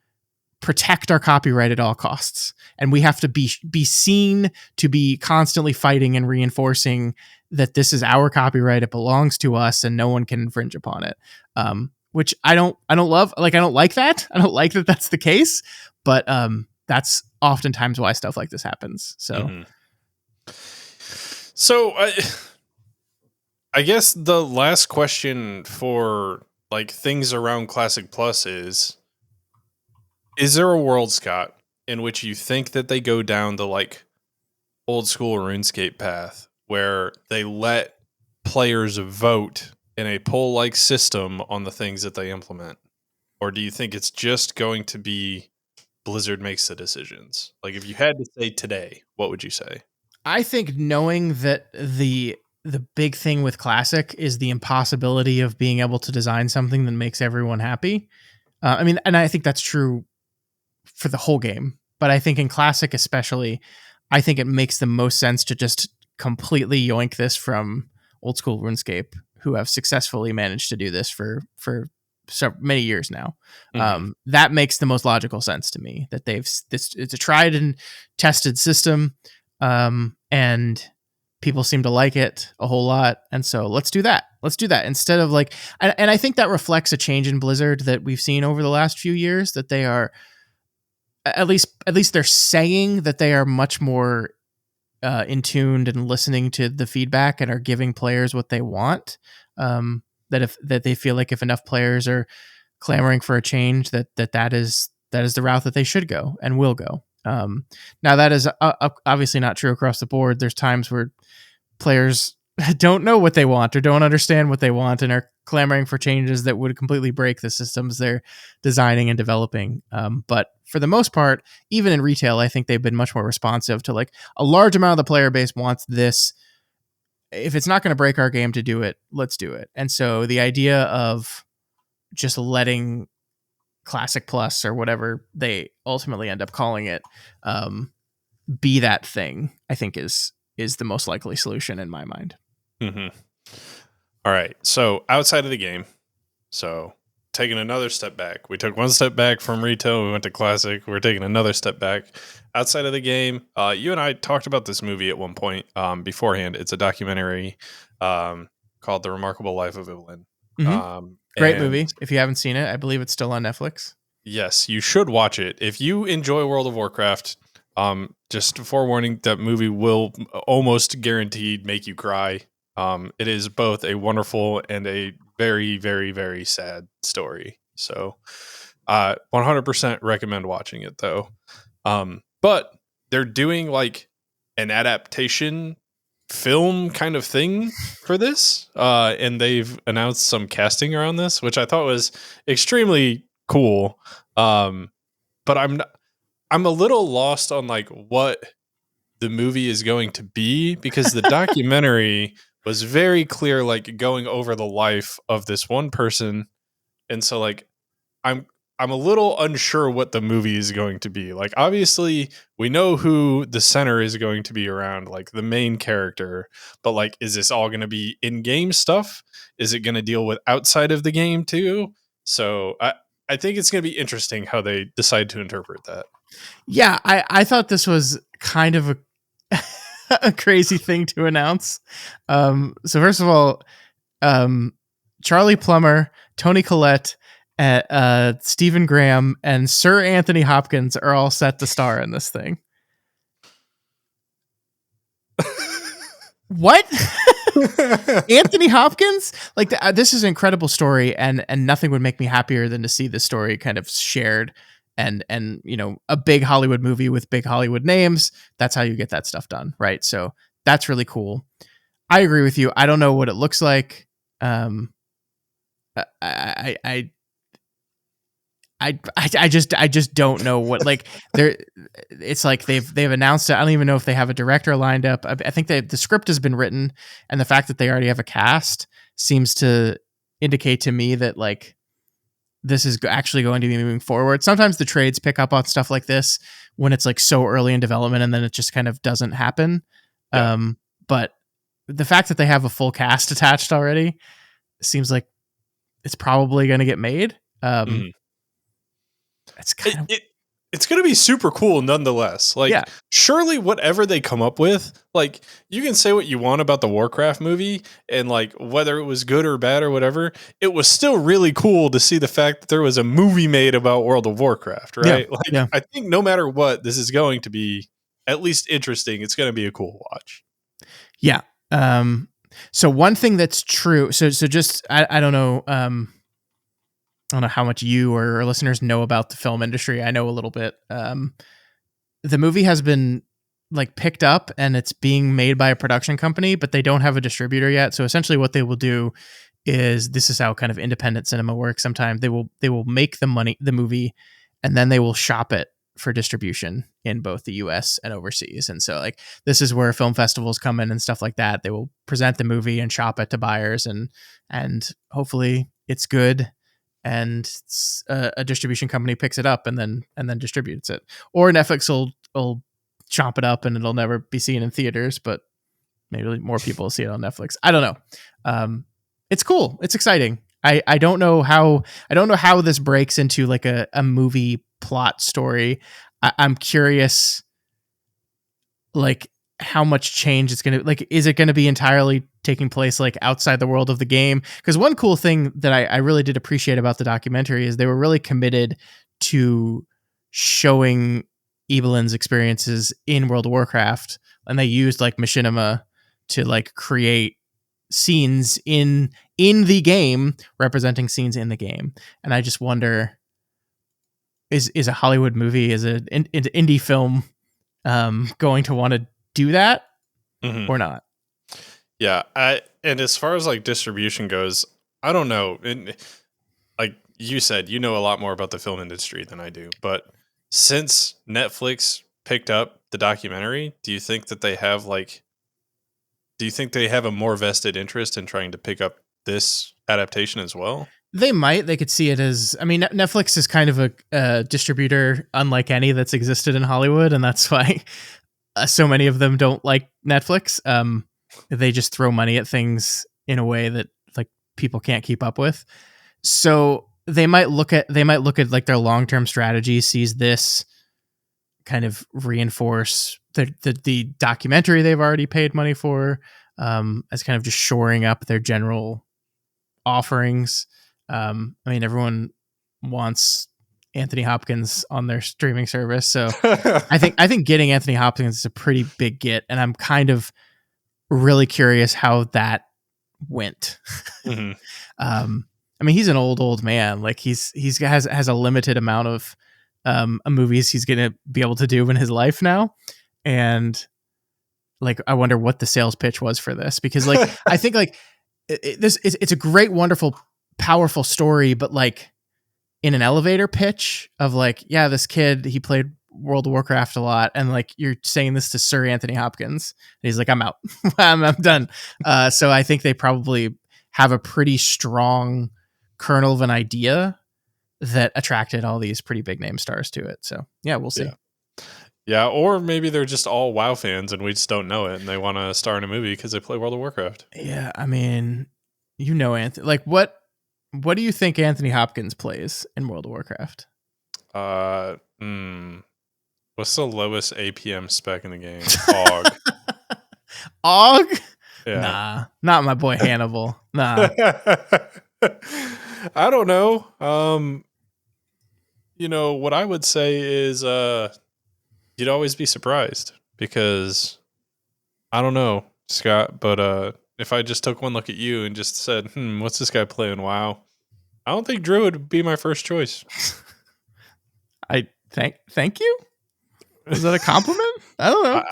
protect our copyright at all costs, and we have to be seen to be constantly fighting and reinforcing that this is our copyright, it belongs to us, and no one can infringe upon it. Which I don't love. Like, I don't like that. I don't like that that's the case, but that's oftentimes why stuff like this happens. So, so I guess the last question for like things around Classic Plus is there a world, Scott, in which you think that they go down the like old school RuneScape path where they let players vote in a poll like system on the things that they implement? Or do you think it's just going to be Blizzard makes the decisions? Like, if you had to say today, what would you say? I think knowing that the big thing with Classic is the impossibility of being able to design something that makes everyone happy. I mean, and I think that's true for the whole game, but I think in Classic especially, I think it makes the most sense to just completely yoink this from old school RuneScape, who have successfully managed to do this for so many years now. That makes the most logical sense to me, that it's a tried and tested system, and people seem to like it a whole lot, and so let's do that instead of like, and I think that reflects a change in Blizzard that we've seen over the last few years, that they are at least they're saying that they are much more in tuned and listening to the feedback and are giving players what they want. That they feel like if enough players are clamoring for a change, that is the route that they should go and will go. Now that is obviously not true across the board. There's times where players don't know what they want or don't understand what they want and are clamoring for changes that would completely break the systems they're designing and developing. But for the most part, even in retail, I think they've been much more responsive to like, a large amount of the player base wants this. If it's not going to break our game to do it, let's do it. And so the idea of just letting Classic Plus, or whatever they ultimately end up calling it, be that thing, I think is the most likely solution in my mind. All right. So outside of the game, so taking another step back, we took one step back from retail, we went to Classic, we're taking another step back outside of the game. You and I talked about this movie at one point beforehand. It's a documentary called The Remarkable Life of Evelyn. Great movie. If you haven't seen it, I believe it's still on Netflix. Yes, you should watch it. If you enjoy World of Warcraft, just forewarning, that movie will almost guaranteed make you cry. It is both a wonderful and a very, very, very sad story. So 100% recommend watching it, though. But they're doing like an adaptation film kind of thing for this, and they've announced some casting around this, which I thought was extremely cool. But I'm a little lost on like what the movie is going to be, because the documentary was very clear, like going over the life of this one person, and so like I'm a little unsure what the movie is going to be. Like, obviously we know who the center is going to be around, like the main character, but like, is this all going to be in-game stuff? Is it going to deal with outside of the game too? So I think it's going to be interesting how they decide to interpret that. Yeah, I thought this was kind of a crazy thing to announce. So first of all, Charlie Plummer, Toni Collette, Stephen Graham, and Sir Anthony Hopkins are all set to star in this thing. What? Anthony Hopkins? Like, this is an incredible story, and nothing would make me happier than to see this story kind of shared. And you know, a big Hollywood movie with big Hollywood names, that's how you get that stuff done, right? So that's really cool. I agree with you. I don't know what it looks like. I I just don't know what, like, they're it's like they've announced it. I don't even know if they have a director lined up. I think the script has been written, and the fact that they already have a cast seems to indicate to me that, like, this is actually going to be moving forward. Sometimes the trades pick up on stuff like this when it's like so early in development, and then it just kind of doesn't happen. Yeah. But the fact that they have a full cast attached already seems like it's probably going to get made. Mhm. It's kind of, It's going to be super cool nonetheless. Like, yeah, surely whatever they come up with, like, you can say what you want about the Warcraft movie and, like, whether it was good or bad or whatever, it was still really cool to see the fact that there was a movie made about World of Warcraft, yeah, right? Like, yeah, I think no matter what, this is going to be at least interesting. It's going to be a cool watch. yeah. So one thing that's true. So just I don't know. I don't know how much you or our listeners know about the film industry. I know a little bit. The movie has been, like, picked up and it's being made by a production company, but they don't have a distributor yet. So essentially what they will do is, this is how kind of independent cinema works. Sometimes they will make the movie, and then they will shop it for distribution in both the US and overseas. And so, like, this is where film festivals come in and stuff like that. They will present the movie and shop it to buyers, and hopefully it's good, and a distribution company picks it up and then distributes it, or Netflix will chop it up and it'll never be seen in theaters, but maybe more people will see it on Netflix. I don't know. It's cool. It's exciting. I don't know how this breaks into, like, a movie plot story. I'm curious, like, how much change it's going to, like, is it going to be entirely taking place, like, outside the world of the game? Because one cool thing that I really did appreciate about the documentary is they were really committed to showing Ebelin's experiences in World of Warcraft, and they used, like, machinima to, like, create scenes in the game representing scenes in the game. And I just wonder, is a Hollywood movie, is an indie film going to want to do that Mhm. or not? Yeah, and as far as, like, distribution goes, I don't know. And, like you said, you know a lot more about the film industry than I do. But since Netflix picked up the documentary, do you think that they have, like, do you think they have a more vested interest in trying to pick up this adaptation as well? They could see it as, I mean, Netflix is kind of a distributor unlike any that's existed in Hollywood, and that's why so many of them don't like Netflix. They just throw money at things in a way that, like, people can't keep up with. So they might look at like, their long-term strategy sees this kind of reinforce the documentary they've already paid money for, as kind of just shoring up their general offerings. I mean, everyone wants Anthony Hopkins on their streaming service, so I think getting Anthony Hopkins is a pretty big get, and I'm kind of really curious how that went. Mhm. I mean, he's an old man. Like, he's has a limited amount of movies he's gonna be able to do in his life now, and, like, I wonder what the sales pitch was for this, because, like, I think, like, it's a great, wonderful, powerful story, but, like, in an elevator pitch of, like, yeah, this kid, he played World of Warcraft a lot, and, like, you're saying this to Sir Anthony Hopkins, and he's like, I'm out. I'm done. So I think they probably have a pretty strong kernel of an idea that attracted all these pretty big name stars to it. So yeah, we'll see. Yeah. Yeah, or maybe they're just all WoW fans and we just don't know it and they want to star in a movie because they play World of Warcraft. Yeah, I mean, Anthony, like, what do you think Anthony Hopkins plays in World of Warcraft? Uh, hmm. What's the lowest APM spec in the game? Og. Og? Yeah. Nah, not my boy Hannibal. Nah. I don't know. What I would say is you'd always be surprised because I don't know, Scott, but if I just took one look at you and just said, what's this guy playing? WoW? I don't think Drew would be my first choice. I thank you. Is that a compliment? I don't know.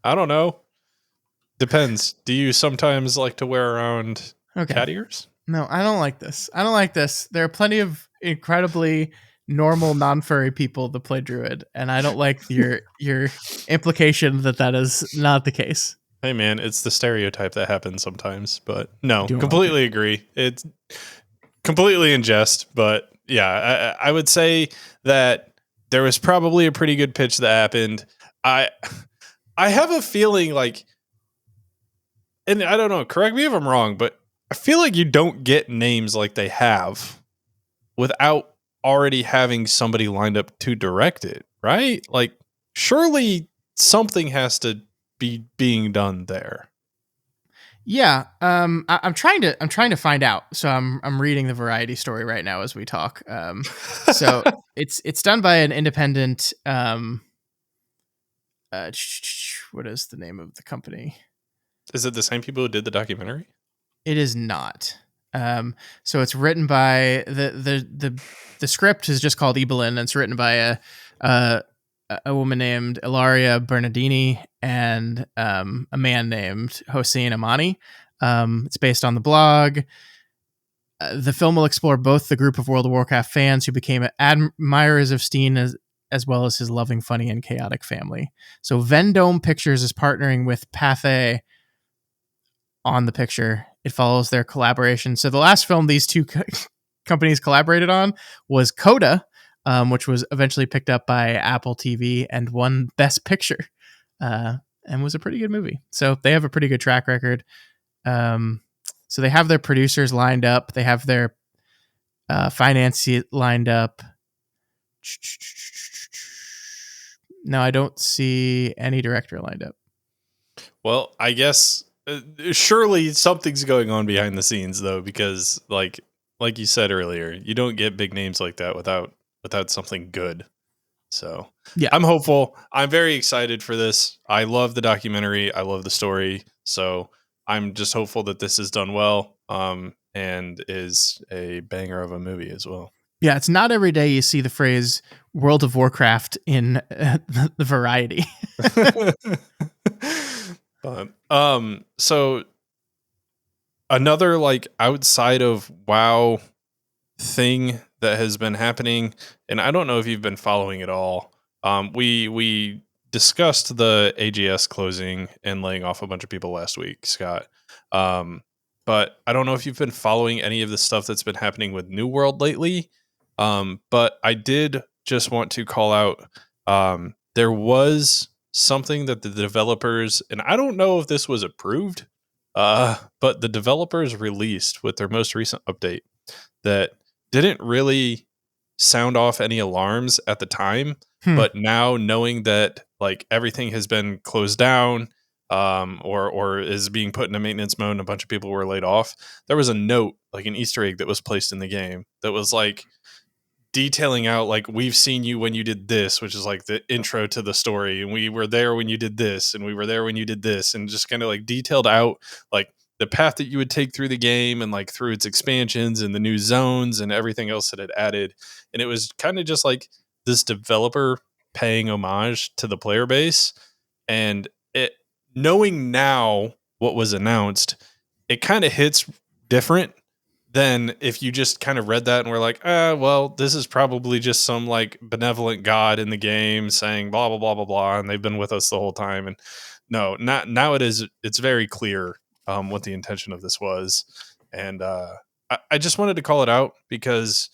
I don't know. Depends. Do you sometimes like to wear around cat ears? No, I don't like this. I don't like this. There are plenty of incredibly normal non-furry people that play druid, and I don't like your implication that that is not the case. Hey man, it's the stereotype that happens sometimes, but no, Doing okay. completely agree. It's completely in jest, but yeah, I would say that there was probably a pretty good pitch that happened. I I have a feeling like, and I don't know, correct me if I'm wrong, but I feel like you don't get names like they have without already having somebody lined up to direct it, right? Like, surely something has to be being done there. Yeah, I'm trying to find out. So I'm reading the Variety story right now as we talk. So it's done by an independent. What is the name of the company? Is it the same people who did the documentary? It is not. So it's written by the script is just called Evelyn, and it's written by a a woman named Ilaria Bernardini and a man named Hossein Amani. It's based on the blog. The film will explore both the group of World of Warcraft fans who became admirers of Steen as well as his loving, funny, and chaotic family. So Vendome Pictures is partnering with Pathé on the picture. It follows their collaboration. So the last film these two companies collaborated on was Coda, which was eventually picked up by Apple TV and won Best Picture, and was a pretty good movie. So they have a pretty good track record. So they have their producers lined up. They have their finance lined up. No, I don't see any director lined up. Well, I guess surely something's going on behind the scenes though, because like you said earlier, you don't get big names like that without something good. So Yeah, I'm hopeful. I'm very excited for this. I love the documentary. I love the story. So I'm just hopeful that this is done well, and is a banger of a movie as well. yeah. It's not every day you see the phrase "World of Warcraft" in the Variety. But so another like outside of WoW thing that has been happening, and I don't know if you've been following it all. We discussed the AGS closing and laying off a bunch of people last week, Scott. But I don't know if you've been following any of the stuff that's been happening with New World lately. But I did just want to call out, there was something that the developers, and I don't know if this was approved, but the developers released with their most recent update that didn't really sound off any alarms at the time. But now knowing that like everything has been closed down, or is being put into maintenance mode and a bunch of people were laid off, there was a note, like an Easter egg that was placed in the game that was like detailing out like, we've seen you when you did this, which is like the intro to the story, and we were there when you did this, and we were there when you did this, and just kind of like detailed out like the path that you would take through the game and like through its expansions and the new zones and everything else that it added. And it was kind of just like this developer paying homage to the player base. And it, knowing now what was announced, it kind of hits different than if you just kind of read that and were like, well, this is probably just some like benevolent god in the game saying blah, blah, blah, blah, blah. And they've been with us the whole time. And no, not now it is. It's very clear what the intention of this was. And I just wanted to call it out because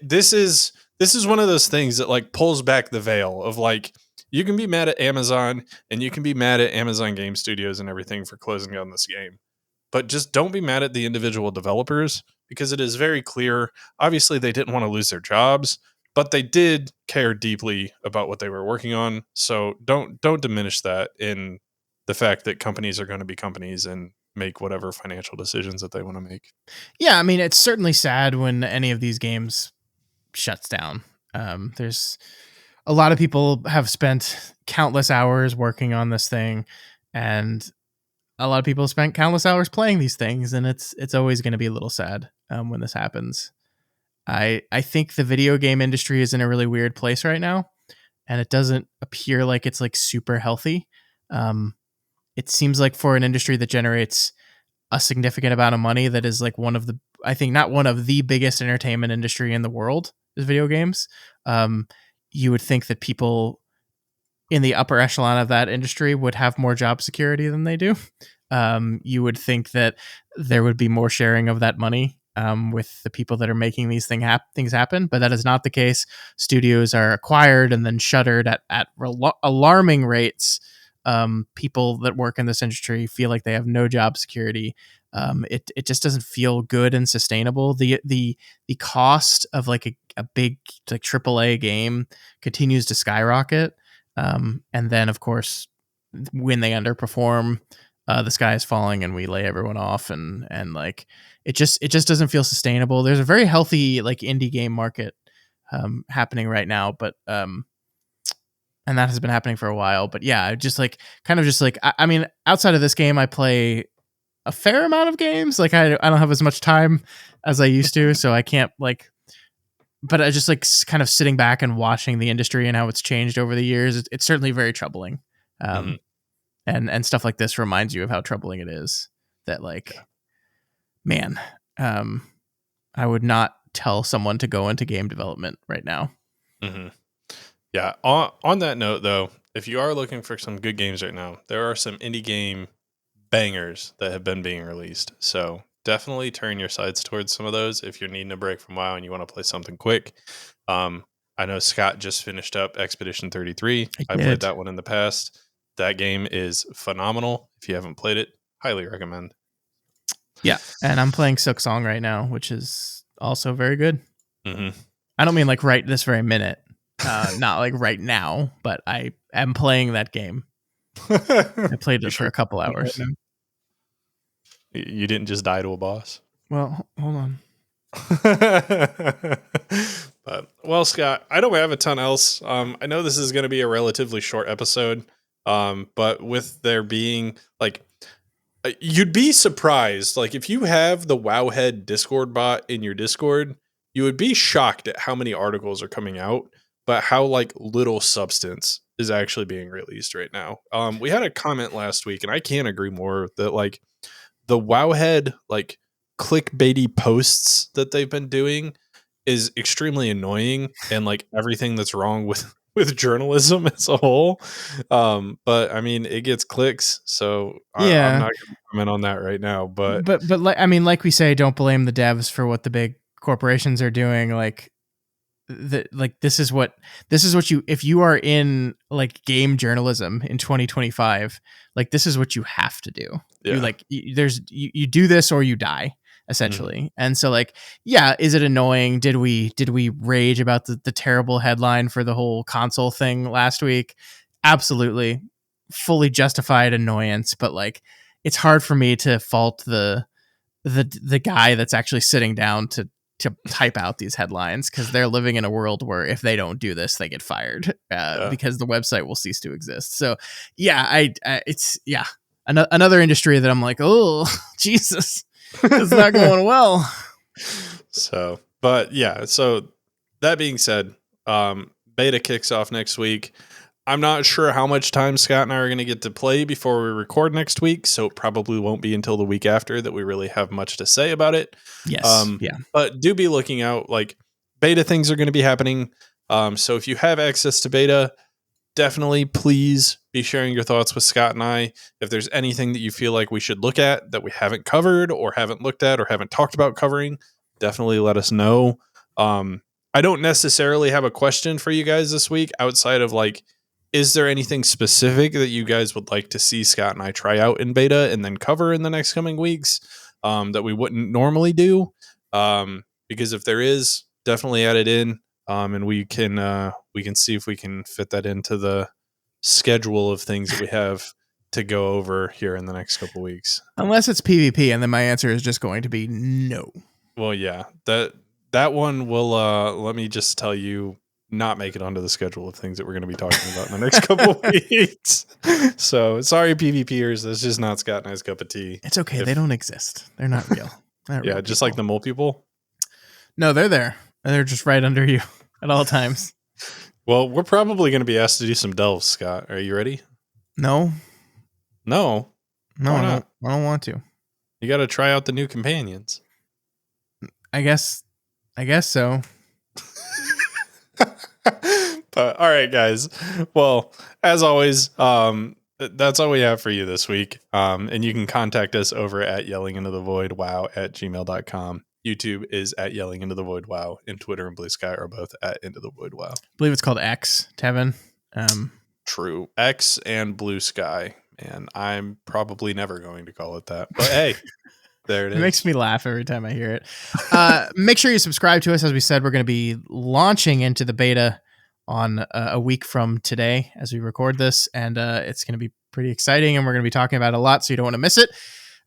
this is one of those things that like pulls back the veil of like, you can be mad at Amazon and you can be mad at Amazon Game Studios and everything for closing down this game, but just don't be mad at the individual developers, because it is very clear. Obviously, they didn't want to lose their jobs, but they did care deeply about what they were working on. So don't diminish that in the fact that companies are going to be companies and make whatever financial decisions that they want to make. Yeah, I mean, it's certainly sad when any of these games shuts down. There's a lot of people have spent countless hours working on this thing, and a lot of people spent countless hours playing these things, and it's always going to be a little sad when this happens. I think the video game industry is in a really weird place right now, and it doesn't appear like it's like super healthy. It seems like for an industry that generates a significant amount of money, that is like one of the, I think not one of the biggest entertainment industry in the world is video games. You would think that people in the upper echelon of that industry would have more job security than they do. You would think that there would be more sharing of that money with the people that are making these things happen, but that is not the case. Studios are acquired and then shuttered at alarming rates. People that work in this industry feel like they have no job security. It just doesn't feel good and sustainable. The cost of like a big like AAA game continues to skyrocket. And then of course when they underperform, the sky is falling and we lay everyone off, and like it just doesn't feel sustainable. There's a very healthy like indie game market happening right now, but and that has been happening for a while. But yeah, just like I mean, outside of this game, I play a fair amount of games. Like I don't have as much time as I used to, so I can't like. But I just like kind of sitting back and watching the industry and how it's changed over the years. It's certainly very troubling. And stuff like this reminds you of how troubling it is. That like, man, I would not tell someone to go into game development right now. Mm-hmm. Yeah. On that note, though, if you are looking for some good games right now, there are some indie game bangers that have been being released. So definitely turn your sights towards some of those if you're needing a break from WoW and you want to play something quick. I know Scott just finished up Expedition 33. I played that one in the past. That game is phenomenal. If you haven't played it, highly recommend. Yeah, and I'm playing Silksong right now, which is also very good. Mm-hmm. I don't mean like right this very minute, not like right now, but I am playing that game. I played it for a couple hours. You didn't just die to a boss? Well, hold on. But well, Scott, I don't have a ton else. I know this is going to be a relatively short episode, but with there being like, you'd be surprised. Like if you have the Wowhead Discord bot in your Discord, you would be shocked at how many articles are coming out, but how like little substance is actually being released right now. We had a comment last week, and I can't agree more that like the Wowhead like clickbaity posts that they've been doing is extremely annoying, and like everything that's wrong with journalism as a whole. But I mean, it gets clicks, so I'm not going to comment on that right now. But like, I mean, like we say, don't blame the devs for what the big corporations are doing. Like this is what you, if you are in like game journalism in 2025, like this is what you have to do. Yeah. You do this or you die, essentially. Mm-hmm. And so like, yeah, is it annoying? Did we rage about the terrible headline for the whole console thing last week? Absolutely. Fully justified annoyance, but like it's hard for me to fault the guy that's actually sitting down to type out these headlines, because they're living in a world where if they don't do this, they get fired because the website will cease to exist. So yeah, it's another industry that I'm like, oh Jesus, it's not going well. So, but yeah, so that being said, beta kicks off next week. I'm not sure how much time Scott and I are going to get to play before we record next week, so it probably won't be until the week after that we really have much to say about it. Yes. But do be looking out. Like, beta things are going to be happening. So if you have access to beta, definitely please be sharing your thoughts with Scott and I. If there's anything that you feel like we should look at that we haven't covered or haven't looked at or haven't talked about covering, definitely let us know. I don't necessarily have a question for you guys this week outside of like, is there anything specific that you guys would like to see Scott and I try out in beta and then cover in the next coming weeks that we wouldn't normally do? Because if there is, definitely add it in, and we can see if we can fit that into the schedule of things that we have to go over here in the next couple weeks. Unless it's PvP, and then my answer is just going to be no. Well, yeah, that one will. Let me just tell you, not make it onto the schedule of things that we're going to be talking about in the next couple of weeks. So sorry, PvPers. That's just not Scott and I's cup of tea. It's okay. They don't exist. They're not real. Not real just people. Like the mole people. No, they're there. They're just right under you at all times. Well, we're probably going to be asked to do some delves, Scott. Are you ready? No. Why not? I don't want to. You got to try out the new companions. I guess so. But all right, guys. Well, as always, that's all we have for you this week. And you can contact us over at yellingintothevoidwow@gmail.com. YouTube is at Yelling Into the Void Wow, and Twitter and Blue Sky are both at Into the Void Wow. I believe it's called X, Tevin. True. X and Blue Sky. And I'm probably never going to call it that. But hey, there it is. It makes me laugh every time I hear it. Make sure you subscribe to us. As we said, we're going to be launching into the beta on a week from today as we record this. And it's going to be pretty exciting. And we're going to be talking about it a lot, so you don't want to miss it.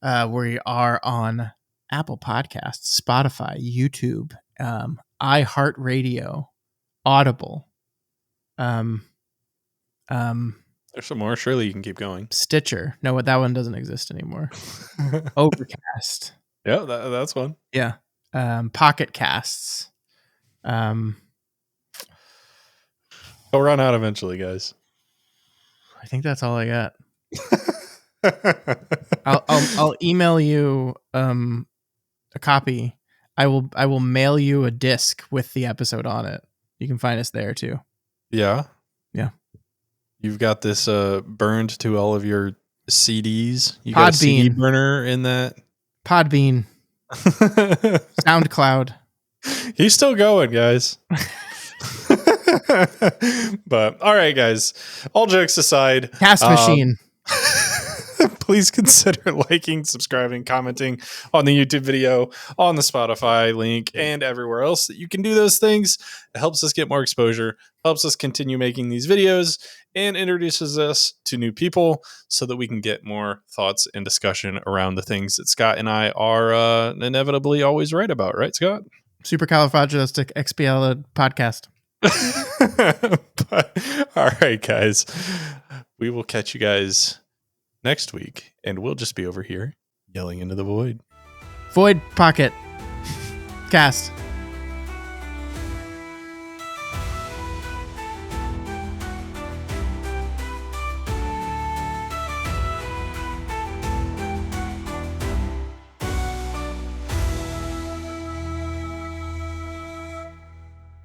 We are on Apple Podcasts, Spotify, YouTube, iHeartRadio, Audible, There's some more. Surely you can keep going. Stitcher. No, that one doesn't exist anymore. Overcast. Yeah, that's one. Yeah. Pocket Casts. They'll run out eventually, guys. I think that's all I got. I'll email you a copy. I will mail you a disc with the episode on it. You can find us there too. Yeah. Yeah. You've got this burned to all of your CDs. You got a CD burner in that. Podbean. SoundCloud. He's still going, guys. But all right, guys. All jokes aside, Cast Machine. Please consider liking, subscribing, commenting on the YouTube video, on the Spotify link, and everywhere else that you can do those things. It helps us get more exposure, helps us continue making these videos, and introduces us to new people so that we can get more thoughts and discussion around the things that Scott and I are inevitably always right about. Right, Scott? Supercalifragilistic podcast. But, all right, guys. We will catch you guys next week, and we'll just be over here yelling into the void. Void Pocket Cast.